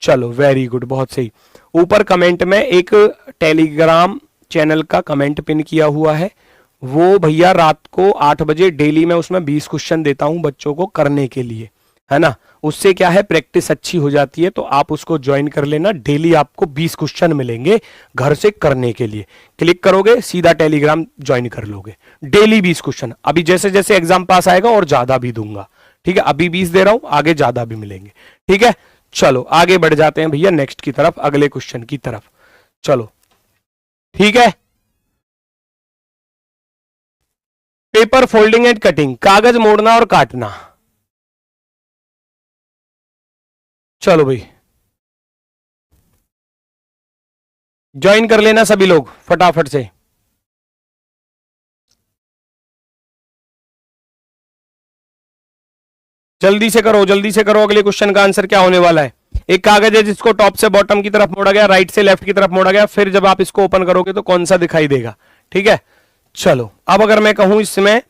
Speaker 1: चलो वेरी गुड, बहुत सही। ऊपर कमेंट में एक टेलीग्राम चैनल का कमेंट पिन किया हुआ है, वो भैया रात को 8 बजे डेली मैं उसमें 20 क्वेश्चन देता हूं बच्चों को करने के लिए, है ना। उससे क्या है, प्रैक्टिस अच्छी हो जाती है। तो आप उसको ज्वाइन कर लेना, डेली आपको 20 क्वेश्चन मिलेंगे घर से करने के लिए। क्लिक करोगे सीधा टेलीग्राम ज्वाइन कर लोगे, डेली 20 क्वेश्चन। अभी जैसे जैसे एग्जाम पास आएगा और ज्यादा भी दूंगा, ठीक है। अभी 20 दे रहा हूं, आगे ज्यादा भी मिलेंगे, ठीक है। चलो आगे बढ़ जाते हैं भैया नेक्स्ट की तरफ, अगले क्वेश्चन की तरफ। चलो ठीक है। पेपर फोल्डिंग एंड कटिंग, कागज मोड़ना और काटना। चलो भाई ज्वाइन कर लेना सभी लोग फटाफट से। जल्दी से करो, जल्दी से करो। अगले क्वेश्चन का आंसर क्या होने वाला है? एक कागज है जिसको टॉप से बॉटम की तरफ मोड़ा गया, राइट से लेफ्ट की तरफ मोड़ा गया, फिर जब आप इसको ओपन करोगे तो कौन सा दिखाई देगा, ठीक है। चलो अब अगर मैं कहूं इसमें,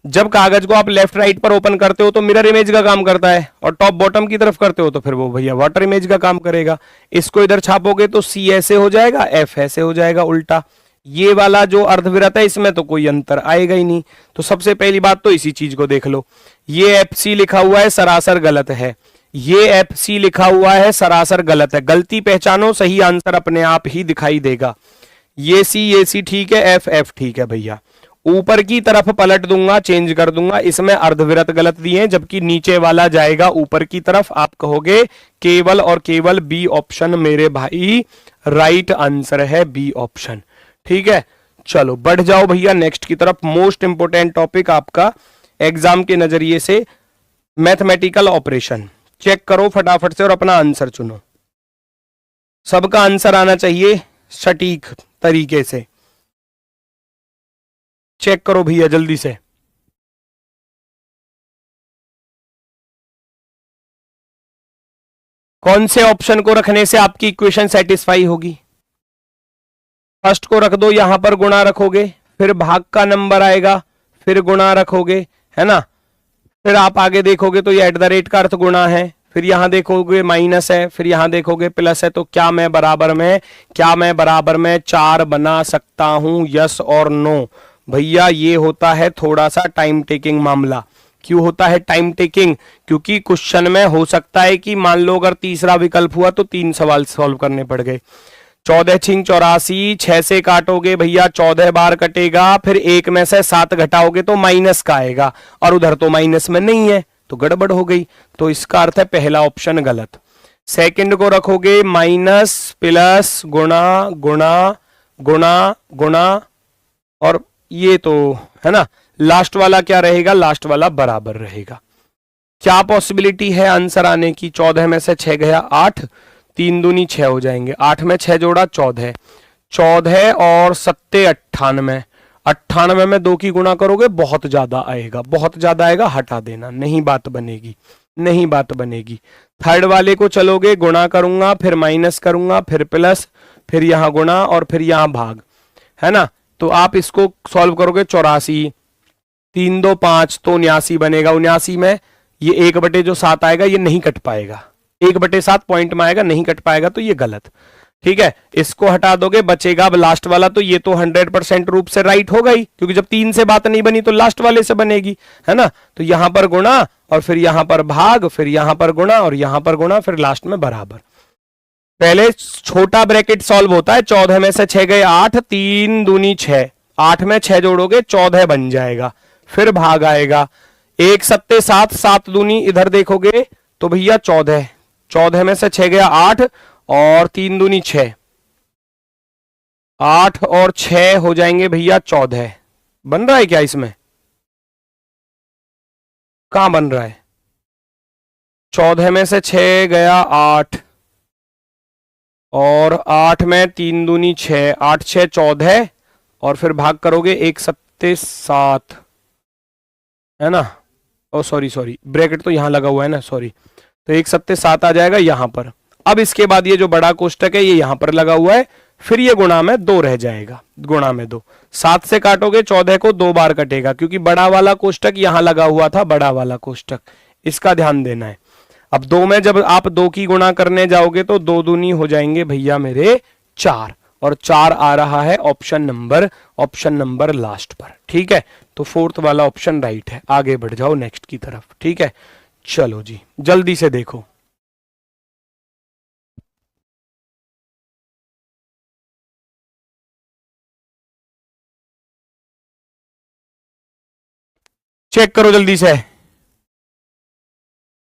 Speaker 1: जब कागज को आप लेफ्ट राइट पर ओपन करते हो तो मिरर इमेज का काम करता है, और टॉप बॉटम की तरफ करते हो तो फिर वो भैया वाटर इमेज का काम करेगा। इसको इधर छापोगे तो सी ऐसे हो जाएगा, एफ ऐसे हो जाएगा उल्टा। ये वाला जो अर्धवृत्त है इसमें तो कोई अंतर आएगा ही नहीं। तो सबसे पहली बात तो इसी चीज को देख लो। ये एफ सी लिखा हुआ है, सरासर गलत है। ये एफ सी लिखा हुआ है, सरासर गलत है। गलती पहचानो, सही आंसर अपने आप ही दिखाई देगा। ये सी ठीक है, एफ एफ ठीक है भैया। ऊपर की तरफ पलट दूंगा, चेंज कर दूंगा, इसमें अर्धवृत्त गलत दिए हैं, जबकि नीचे वाला जाएगा ऊपर की तरफ। आप कहोगे केवल और केवल बी ऑप्शन मेरे भाई राइट आंसर है, बी ऑप्शन, ठीक है। चलो बढ़ जाओ भैया नेक्स्ट की तरफ। मोस्ट इंपोर्टेंट टॉपिक आपका एग्जाम के नजरिए से, मैथमेटिकल ऑपरेशन। चेक करो फटाफट से और अपना आंसर चुनो। सबका आंसर आना चाहिए सटीक तरीके से। चेक करो भैया जल्दी से। कौन से ऑप्शन को रखने से आपकी इक्वेशन सेटिस्फाई होगी? फर्स्ट को रख दो, यहां पर गुणा रखोगे, फिर भाग का नंबर आएगा, फिर गुणा रखोगे, है ना। फिर आप आगे देखोगे तो ये एट द रेट का अर्थ गुणा है, फिर यहां देखोगे माइनस है, फिर यहां देखोगे प्लस है। तो क्या मैं बराबर में 4 बना सकता हूं? यस और नो? भैया ये होता है थोड़ा सा टाइम टेकिंग मामला। क्यों होता है टाइम टेकिंग? क्योंकि क्वेश्चन में हो सकता है कि मान लो अगर तीसरा विकल्प हुआ तो 3 सवाल सॉल्व करने पड़ गए। 14 छिंग 84, 6 से काटोगे भैया 14 बार कटेगा, फिर 1 में से 7 घटाओगे तो माइनस का आएगा, और उधर तो माइनस में नहीं है तो गड़बड़ हो गई। तो इसका अर्थ है पहला ऑप्शन गलत। सेकंड को रखोगे माइनस प्लस गुणा गुणा गुणा गुणा, और ये तो है ना। लास्ट वाला क्या रहेगा? लास्ट वाला बराबर रहेगा। क्या पॉसिबिलिटी है आंसर आने की? 14 में से 6 गया 8, 3 दूनी 6 हो जाएंगे, 8 में 6 जोड़ा 14, 14 और 7 98, 98 में 2 की गुणा करोगे बहुत ज्यादा आएगा, बहुत ज्यादा आएगा, हटा देना, नहीं बात बनेगी, नहीं बात बनेगी। थर्ड वाले को चलोगे, गुणा करूंगा, फिर माइनस करूंगा, फिर प्लस, फिर यहां गुणा और फिर यहां भाग, है ना। तो आप इसको सॉल्व करोगे 84, 3 2 5 तो 79 बनेगा। 79 में ये 1/7 आएगा, ये नहीं कट पाएगा, 1/7 पॉइंट में आएगा, नहीं कट पाएगा तो ये गलत। ठीक है, इसको हटा दोगे, बचेगा अब लास्ट वाला, तो ये तो 100% रूप से राइट होगा ही, क्योंकि जब 3 से बात नहीं बनी तो लास्ट वाले से बनेगी, है ना। तो यहां पर गुणा और फिर यहां पर भाग, फिर यहां पर गुणा और यहां पर गुणा, फिर लास्ट में बराबर। पहले छोटा ब्रैकेट सॉल्व होता है, 14 में से 6 गए 8, 3 दूनी 6, 8 में 6 जोड़ोगे 14 बन जाएगा, फिर भाग आएगा, 1 सत्ते 7, 7 दूनी इधर देखोगे तो भैया 14, 14 में से 6 गया 8 और 3 दूनी 6, 8 और 6 हो जाएंगे भैया 14। बन रहा है क्या इसमें? कहां बन रहा है? 14 में से 6 गया 8 और 8 में 3 दूनी 6, 8 6 14 और फिर भाग करोगे 1 सत्ते 7, है ना। ओ सॉरी ब्रैकेट तो यहां लगा हुआ है ना, सॉरी। तो 1 सत्ते 7 आ जाएगा यहां पर। अब इसके बाद ये जो बड़ा कोष्टक है ये यहां पर लगा हुआ है, फिर ये गुणा में 2 रह जाएगा, गुणा में 2। 7 से काटोगे 14 को 2 बार कटेगा, क्योंकि बड़ा वाला कोष्टक यहां लगा हुआ था, बड़ा वाला कोष्टक, इसका ध्यान देना है। अब 2 में जब आप 2 की गुणा करने जाओगे तो 2 दूनी हो जाएंगे भैया मेरे 4, और 4 आ रहा है ऑप्शन नंबर लास्ट पर। ठीक है, तो 4th वाला ऑप्शन राइट है। आगे बढ़ जाओ नेक्स्ट की तरफ। ठीक है, चलो जी जल्दी से देखो। चेक करो जल्दी से।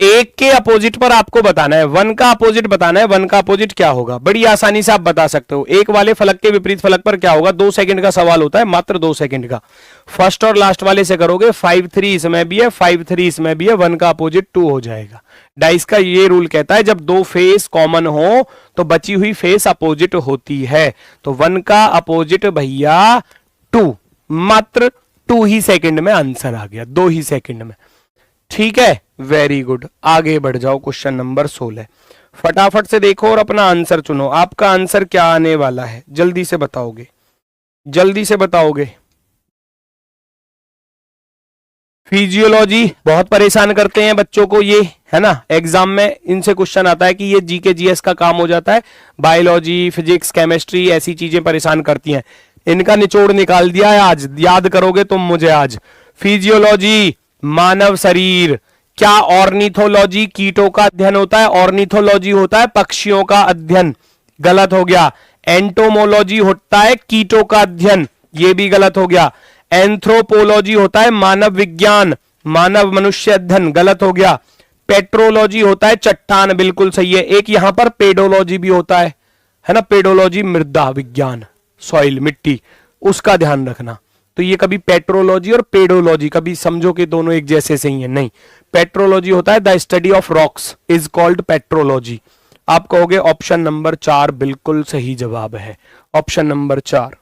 Speaker 1: 1 के अपोजिट पर आपको बताना है, 1 का अपोजिट बताना है। 1 का अपोजिट क्या होगा, बड़ी आसानी से आप बता सकते हो। 1 वाले फलक के विपरीत फलक पर क्या होगा, 2 सेकंड का सवाल होता है, मात्र 2 सेकंड का। फर्स्ट और लास्ट वाले से करोगे, 5 3 इसमें भी है, 5 3 इसमें भी है, 1 का अपोजिट 2 हो जाएगा। डाइस का ये रूल कहता है जब 2 फेस कॉमन हो तो बची हुई फेस अपोजिट होती है। तो 1 का अपोजिट भैया 2, मात्र 2 ही सेकंड में आंसर आ गया, 2 ही सेकंड में। ठीक है, वेरी गुड। आगे बढ़ जाओ, क्वेश्चन नंबर 16। फटाफट से देखो और अपना आंसर चुनो। आपका आंसर क्या आने वाला है, जल्दी से बताओगे, जल्दी से बताओगे। फिजियोलॉजी बहुत परेशान करते हैं बच्चों को ये, है ना। एग्जाम में इनसे क्वेश्चन आता है कि ये जीके जीएस का काम हो जाता है। बायोलॉजी, फिजिक्स, केमिस्ट्री ऐसी चीजें परेशान करती हैं। इनका निचोड़ निकाल दिया है आज, याद करोगे तुम मुझे आज। फिजियोलॉजी मानव शरीर, क्या ऑर्निथोलॉजी कीटों का अध्ययन होता है, ऑर्निथोलॉजी होता है पक्षियों का अध्ययन, गलत हो गया। एंटोमोलॉजी होता है कीटों का अध्ययन, ये भी गलत हो गया। एंथ्रोपोलॉजी होता है मानव विज्ञान, मानव मनुष्य अध्ययन, गलत हो गया। पेट्रोलॉजी होता है चट्टान, बिल्कुल सही है। एक यहां पर पेडोलॉजी भी होता है ना, पेडोलॉजी मृदा विज्ञान, सॉइल मिट्टी, उसका ध्यान रखना। तो ये कभी पेट्रोलॉजी और पेडोलॉजी कभी समझो कि दोनों एक जैसे से ही है, नहीं। पेट्रोलॉजी होता है the study of rocks is called petrology. आप कहोगे ऑप्शन नंबर 4 बिल्कुल सही जवाब है, ऑप्शन नंबर 4।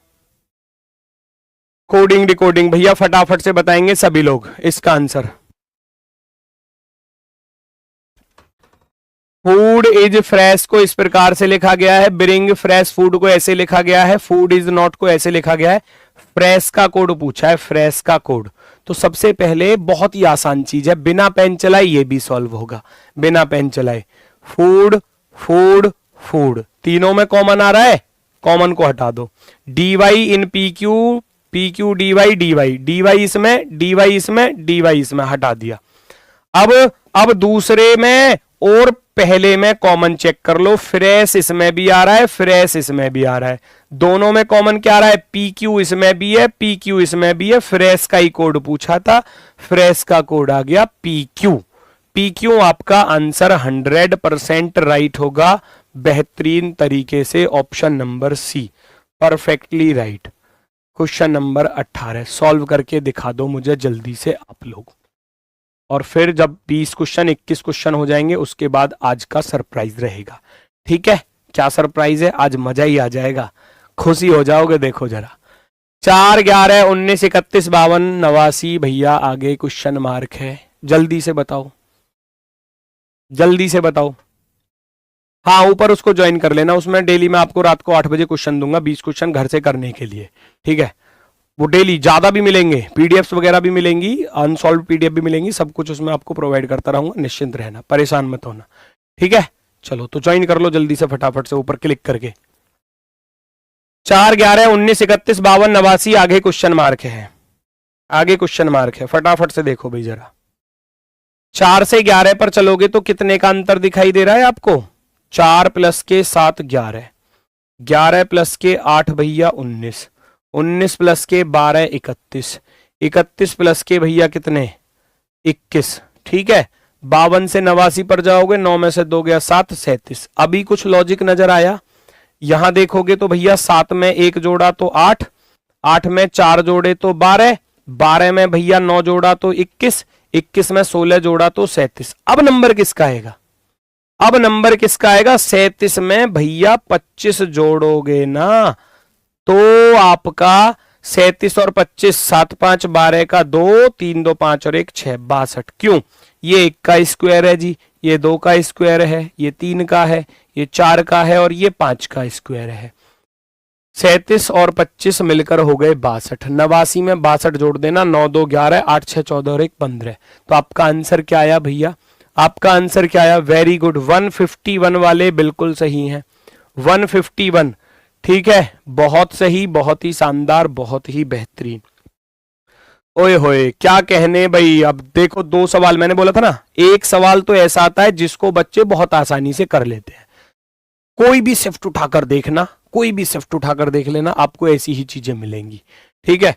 Speaker 1: कोडिंग डिकोडिंग भैया फटाफट से बताएंगे सभी लोग इसका आंसर। फूड इज फ्रेश को इस प्रकार से लिखा गया है, ब्रिंग फ्रेश फूड को ऐसे लिखा गया है, फूड इज नॉट को ऐसे लिखा गया है। फ्रेश का कोड पूछा है, फ्रेश का कोड। तो सबसे पहले बहुत ही आसान चीज है, बिना पेन चलाए ये भी सॉल्व होगा, बिना पेन चलाए। फूड फूड फूड, तीनों में कॉमन आ रहा है, कॉमन को हटा दो। dy इन pq, pq dy dy, dy इसमें, dy इसमें, dy इसमें, हटा दिया। अब दूसरे में और पहले में कॉमन चेक कर लो, फ्रेश इसमें भी आ रहा है, फ्रेश इसमें भी आ रहा है, दोनों में कॉमन क्या आ रहा है, PQ इसमें भी है, PQ इसमें भी है। फ्रेश का ही कोड पूछा था, फ्रेश का कोड आ गया PQ। PQ आपका आंसर 100% राइट होगा, बेहतरीन तरीके से option number C, perfectly right. Question number 18 solve करके दिखा दो मुझे जल्दी से आप लोग, और फिर जब 20 क्वेश्चन 21 क्वेश्चन हो जाएंगे उसके बाद आज का सरप्राइज रहेगा। ठीक है, क्या सरप्राइज है, आज मजा ही आ जाएगा, खुशी हो जाओगे। देखो जरा, 4 11 19 31 52 89 भैया आगे क्वेश्चन मार्क है, जल्दी से बताओ, जल्दी से बताओ। हाँ, ऊपर उसको ज्वाइन कर लेना, उसमें डेली मैं आपको रात को 8 बजे क्वेश्चन दूंगा, 20 क्वेश्चन घर से करने के लिए। ठीक है, वो डेली ज्यादा भी मिलेंगे, पीडीएफ्स वगैरह भी मिलेंगी, अनसॉल्व पीडीएफ भी मिलेंगी, सब कुछ उसमें आपको प्रोवाइड करता रहूंगा, निश्चिंत रहना, परेशान मत होना। ठीक है, चलो तो ज्वाइन कर लो जल्दी से फटाफट से ऊपर क्लिक करके। 4, 11, 19, 31, 52, 89 आगे क्वेश्चन मार्क है, आगे क्वेश्चन मार्क है, फटाफट से देखो भाई जरा। 4 से 11 पर चलोगे तो कितने का अंतर दिखाई दे रहा है आपको? 4 प्लस के 7 11, 11 प्लस के 8 भैया 19, 19 प्लस के 12 31, 31 प्लस के भैया कितने 21, ठीक है। 52 से 89 पर जाओगे, 9 में से 2 गया 7, 37। अभी कुछ लॉजिक नजर आया? यहां देखोगे तो भैया 7 में 1 जोड़ा तो 8, 8 में 4 जोड़े तो 12, 12 में भैया 9 जोड़ा तो 21, 21 में 16 जोड़ा तो 37। अब नंबर किसका आएगा? अब नंबर किसका आएगा? 37 में भैया 25 जोड़ोगे ना तो आपका 37 और 25, 7, 5, 12 का 2, 3, 2, 5 और 1 6, 62। क्यों? ये 1 का स्क्वायर है जी, ये 2 का स्क्वायर है, ये 3 का है, ये 4 का है और ये 5 का स्क्वायर है। 37 और 25 मिलकर हो गए 62। 89 में 62 जोड़ देना, 9, 2, 11, 8, 6, 14 और 1 15। तो आपका आंसर क्या आया भैया? आपका आंसर क्या आया? वेरी गुड, 151 वाले बिल्कुल सही हैं, 151, ठीक है, बहुत सही, बहुत ही शानदार, बहुत ही बेहतरीन। ओए होए क्या कहने भाई। अब देखो 2 सवाल मैंने बोला था ना, एक सवाल तो ऐसा आता है जिसको बच्चे बहुत आसानी से कर लेते हैं। कोई भी शिफ्ट उठाकर देखना, कोई भी शिफ्ट उठाकर देख लेना, आपको ऐसी ही चीजें मिलेंगी, ठीक है।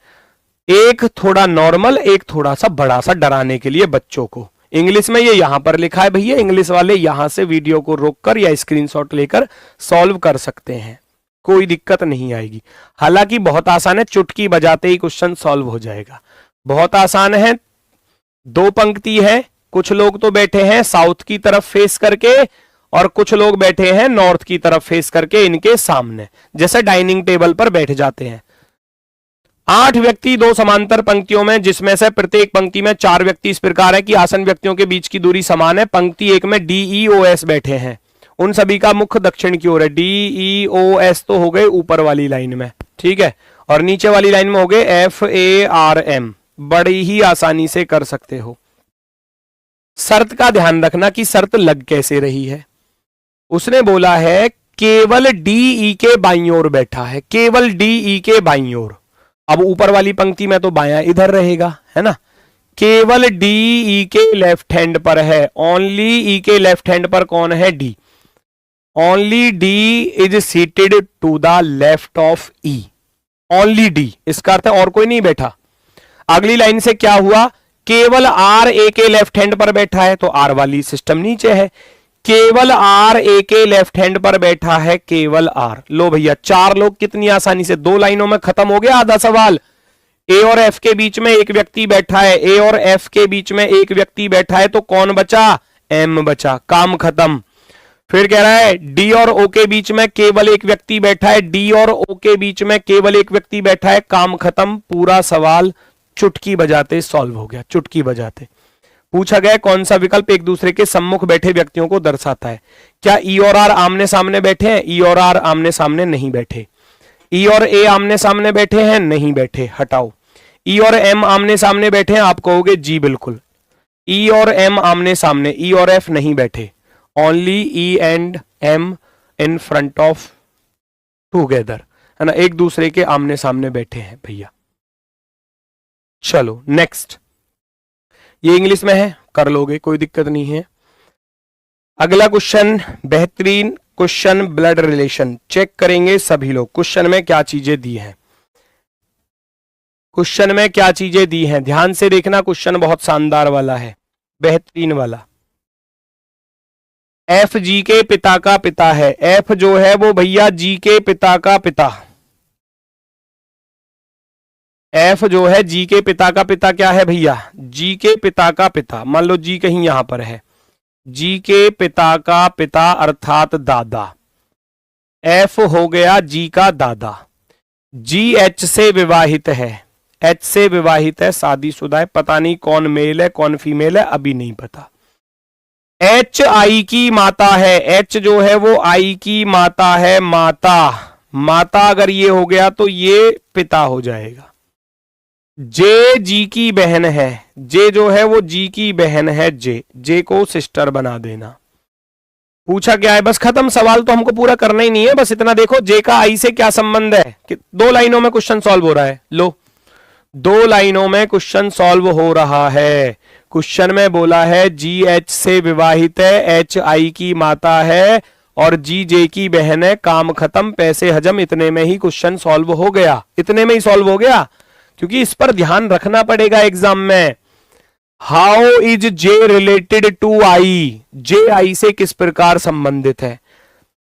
Speaker 1: एक थोड़ा नॉर्मल, एक थोड़ा सा बड़ा सा डराने के लिए बच्चों को। इंग्लिश में ये यहां पर लिखा है भैया, इंग्लिश वाले यहां से वीडियो को रोककर या स्क्रीनशॉट लेकर सॉल्व कर सकते हैं, कोई दिक्कत नहीं आएगी। हालांकि बहुत आसान है, चुटकी बजाते ही क्वेश्चन सॉल्व हो जाएगा, बहुत आसान है। 2 पंक्ति है, कुछ लोग तो बैठे हैं साउथ की तरफ फेस करके और कुछ लोग बैठे हैं नॉर्थ की तरफ फेस करके इनके सामने, जैसे डाइनिंग टेबल पर बैठ जाते हैं। 8 व्यक्ति 2 समांतर पंक्तियों में, जिसमें से प्रत्येक पंक्ति में 4 व्यक्ति इस प्रकार है कि आसन व्यक्तियों के बीच की दूरी समान है। पंक्ति 1 में DEOS बैठे हैं, उन सभी का मुख दक्षिण की ओर है। DEOS तो हो गए ऊपर वाली लाइन में, ठीक है, और नीचे वाली लाइन में हो गए FARM। बड़ी ही आसानी से कर सकते हो। शर्त का ध्यान रखना कि शर्त लग कैसे रही है। उसने बोला है केवल DE के बाईं ओर बैठा है, केवल DE के बाईं ओर। अब ऊपर वाली पंक्ति में तो बायां इधर रहेगा, है ना। केवल DE के लेफ्ट हैंड पर है, ओनली E के लेफ्ट हैंड पर कौन है? D। Only D is seated to the left of E, only D, इसका अर्थ है और कोई नहीं बैठा। अगली लाइन से क्या हुआ? केवल R A के लेफ्ट हैंड पर बैठा है, तो R वाली सिस्टम नीचे है। केवल R A के लेफ्ट हैंड पर बैठा है, केवल R। लो भैया 4 लोग कितनी आसानी से 2 लाइनों में खत्म हो गया आधा सवाल। A और F के बीच में एक व्यक्ति बैठा है, A और F के बीच में एक व्यक्ति बैठा है, तो कौन बचा? M बचा, काम खत्म। फिर कह रहा है D और O के बीच में केवल एक व्यक्ति बैठा है, D और O के बीच में केवल एक व्यक्ति बैठा है, काम खत्म। पूरा सवाल चुटकी बजाते सॉल्व हो गया, चुटकी बजाते। पूछा गया कौन सा विकल्प एक दूसरे के सम्मुख बैठे व्यक्तियों को दर्शाता है। क्या E और R आमने सामने बैठे हैं? E और R आमने सामने नहीं बैठे। E और A आमने सामने बैठे हैं? नहीं बैठे, हटाओ। E और M आमने सामने बैठे हैं? आप कहोगे जी बिल्कुल। E और M आमने सामने, E और F नहीं बैठे, only E and M in front of together, है ना, एक दूसरे के आमने सामने बैठे हैं भैया। चलो नेक्स्ट, ये इंग्लिश में है, कर लोगे, कोई दिक्कत नहीं है। अगला क्वेश्चन बेहतरीन क्वेश्चन, ब्लड रिलेशन चेक करेंगे सभी लोग। क्वेश्चन में क्या चीजें दी हैं, क्वेश्चन में क्या चीजें दी हैं, ध्यान से देखना। क्वेश्चन बहुत शानदार वाला है, बेहतरीन वाला। F G के पिता का पिता है। F जो है वो भैया G के पिता का पिता, F जो है G के पिता का पिता क्या है भैया? G के पिता का पिता। मान लो G कहीं यहां पर है, G के पिता का पिता अर्थात दादा। F हो गया G का दादा। G H से विवाहित है, H से विवाहित है, शादीशुदा है। पता नहीं कौन मेल है कौन फीमेल है, अभी नहीं पता। H I की माता है, H जो है वो I की माता है, माता। माता अगर ये हो गया तो ये पिता हो जाएगा। J G की बहन है, J जो है वो G की बहन है, J को सिस्टर बना देना। पूछा क्या है, बस खत्म, सवाल तो हमको पूरा करना ही नहीं है, बस इतना देखो जे का आई से क्या संबंध है कि 2 लाइनों में क्वेश्चन सॉल्व हो रहा है। लो 2 लाइनों में क्वेश्चन सॉल्व हो रहा है। क्वेश्चन में बोला है जी एच से विवाहित है, एच आई की माता है और जी जे की बहन है, काम खत्म, पैसे हजम, इतने में ही क्वेश्चन सॉल्व हो गया, इतने में ही सॉल्व हो गया। क्योंकि इस पर ध्यान रखना पड़ेगा एग्जाम में। How is J related to I, J I से किस प्रकार संबंधित है।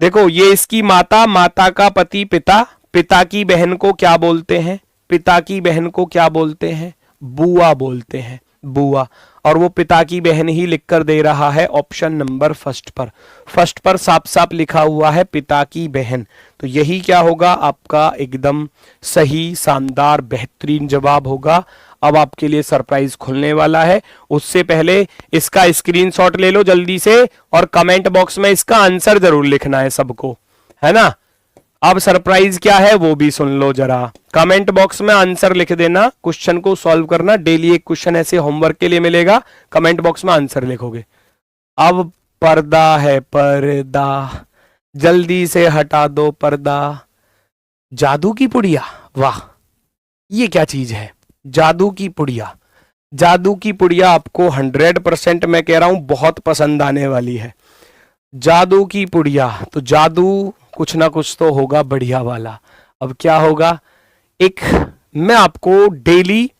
Speaker 1: देखो ये इसकी माता, माता का पति पिता, पिता की बहन को क्या बोलते हैं, पिता की बहन को क्या बोलते हैं, बुआ बोलते हैं, बुआ। और वो पिता की बहन ही लिखकर दे रहा है ऑप्शन नंबर फर्स्ट पर साफ साफ लिखा हुआ है पिता की बहन। तो यही क्या होगा आपका एकदम सही शानदार बेहतरीन जवाब होगा। अब आपके लिए सरप्राइज खुलने वाला है, उससे पहले इसका स्क्रीनशॉट ले लो जल्दी से और कमेंट बॉक्स में इसका आंसर जरूर लिखना है सबको, है ना। अब सरप्राइज क्या है वो भी सुन लो जरा। कमेंट बॉक्स में आंसर लिख देना, क्वेश्चन को सॉल्व करना, डेली एक क्वेश्चन ऐसे होमवर्क के लिए मिलेगा, कमेंट बॉक्स में आंसर लिखोगे। अब पर्दा है पर्दा, जल्दी से हटा दो पर्दा। जादू की पुड़िया, वाह ये क्या चीज है, जादू की पुड़िया। जादू की पुड़िया आपको 100% मैं कह रहा हूं बहुत पसंद आने वाली है। जादू की पुड़िया, तो जादू कुछ ना कुछ तो होगा बढ़िया वाला। अब क्या होगा, एक मैं आपको डेली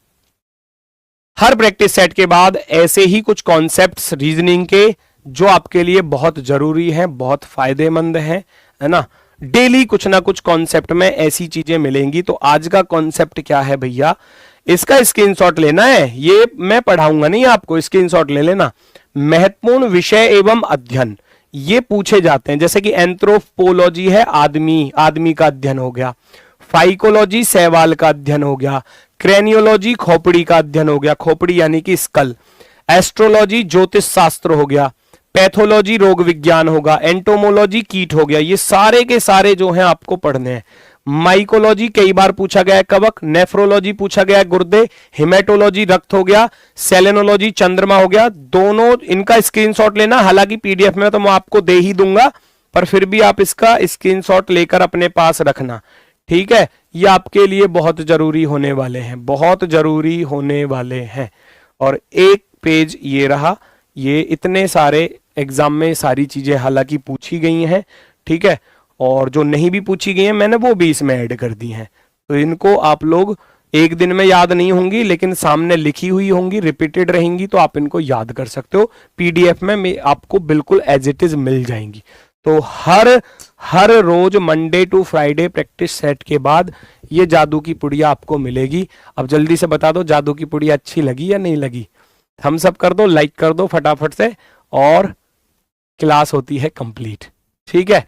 Speaker 1: हर प्रैक्टिस सेट के बाद ऐसे ही कुछ कॉन्सेप्ट्स रीजनिंग के जो आपके लिए बहुत जरूरी हैं, बहुत फायदेमंद हैं, है ना। डेली कुछ ना कुछ कॉन्सेप्ट में ऐसी चीजें मिलेंगी। तो आज का कॉन्सेप्ट क्या है भैया, इसका स्क्रीनशॉट लेना है, ये मैं पढ़ाऊंगा नहीं आपको, स्क्रीनशॉट ले लेना। महत्वपूर्ण विषय एवं अध्ययन ये पूछे जाते हैं, जैसे कि एंथ्रोपोलॉजी है आदमी, आदमी का अध्ययन हो गया। फाइकोलॉजी शैवाल का अध्ययन हो गया। क्रेनियोलॉजी खोपड़ी का अध्ययन हो गया, खोपड़ी यानी कि स्कल। एस्ट्रोलॉजी ज्योतिष शास्त्र हो गया। पैथोलॉजी रोग विज्ञान होगा। एंटोमोलॉजी कीट हो गया। ये सारे के सारे जो हैं आपको पढ़ने हैं। माइकोलॉजी कई बार पूछा गया है कवक। नेफ्रोलॉजी पूछा गया है गुर्दे। हिमेटोलॉजी रक्त हो गया। सेलेनोलॉजी चंद्रमा हो गया। दोनों इनका स्क्रीनशॉट लेना, हालांकि पीडीएफ में तो मैं आपको दे ही दूंगा, पर फिर भी आप इसका स्क्रीनशॉट लेकर अपने पास रखना, ठीक है। ये आपके लिए बहुत जरूरी होने वाले हैं, बहुत जरूरी होने वाले हैं। और एक पेज ये रहा, ये इतने सारे एग्जाम में सारी चीजें हालांकि पूछी गई हैं, ठीक है, और जो नहीं भी पूछी गई हैं मैंने वो भी इसमें ऐड कर दी हैं। तो इनको आप लोग एक दिन में याद नहीं होंगी, लेकिन सामने लिखी हुई होंगी, रिपीटेड रहेंगी, तो आप इनको याद कर सकते हो। पीडीएफ में आपको बिल्कुल एज इट इज मिल जाएंगी। तो हर रोज Monday to Friday practice set के बाद ये जादू की पुड़िया आपको मिलेगी। अब जल्दी से बता दो जादू की पुड़िया अच्छी लगी या नहीं लगी, थम्स अप कर दो, लाइक कर दो फटाफट से, और क्लास होती है कंप्लीट, ठीक है।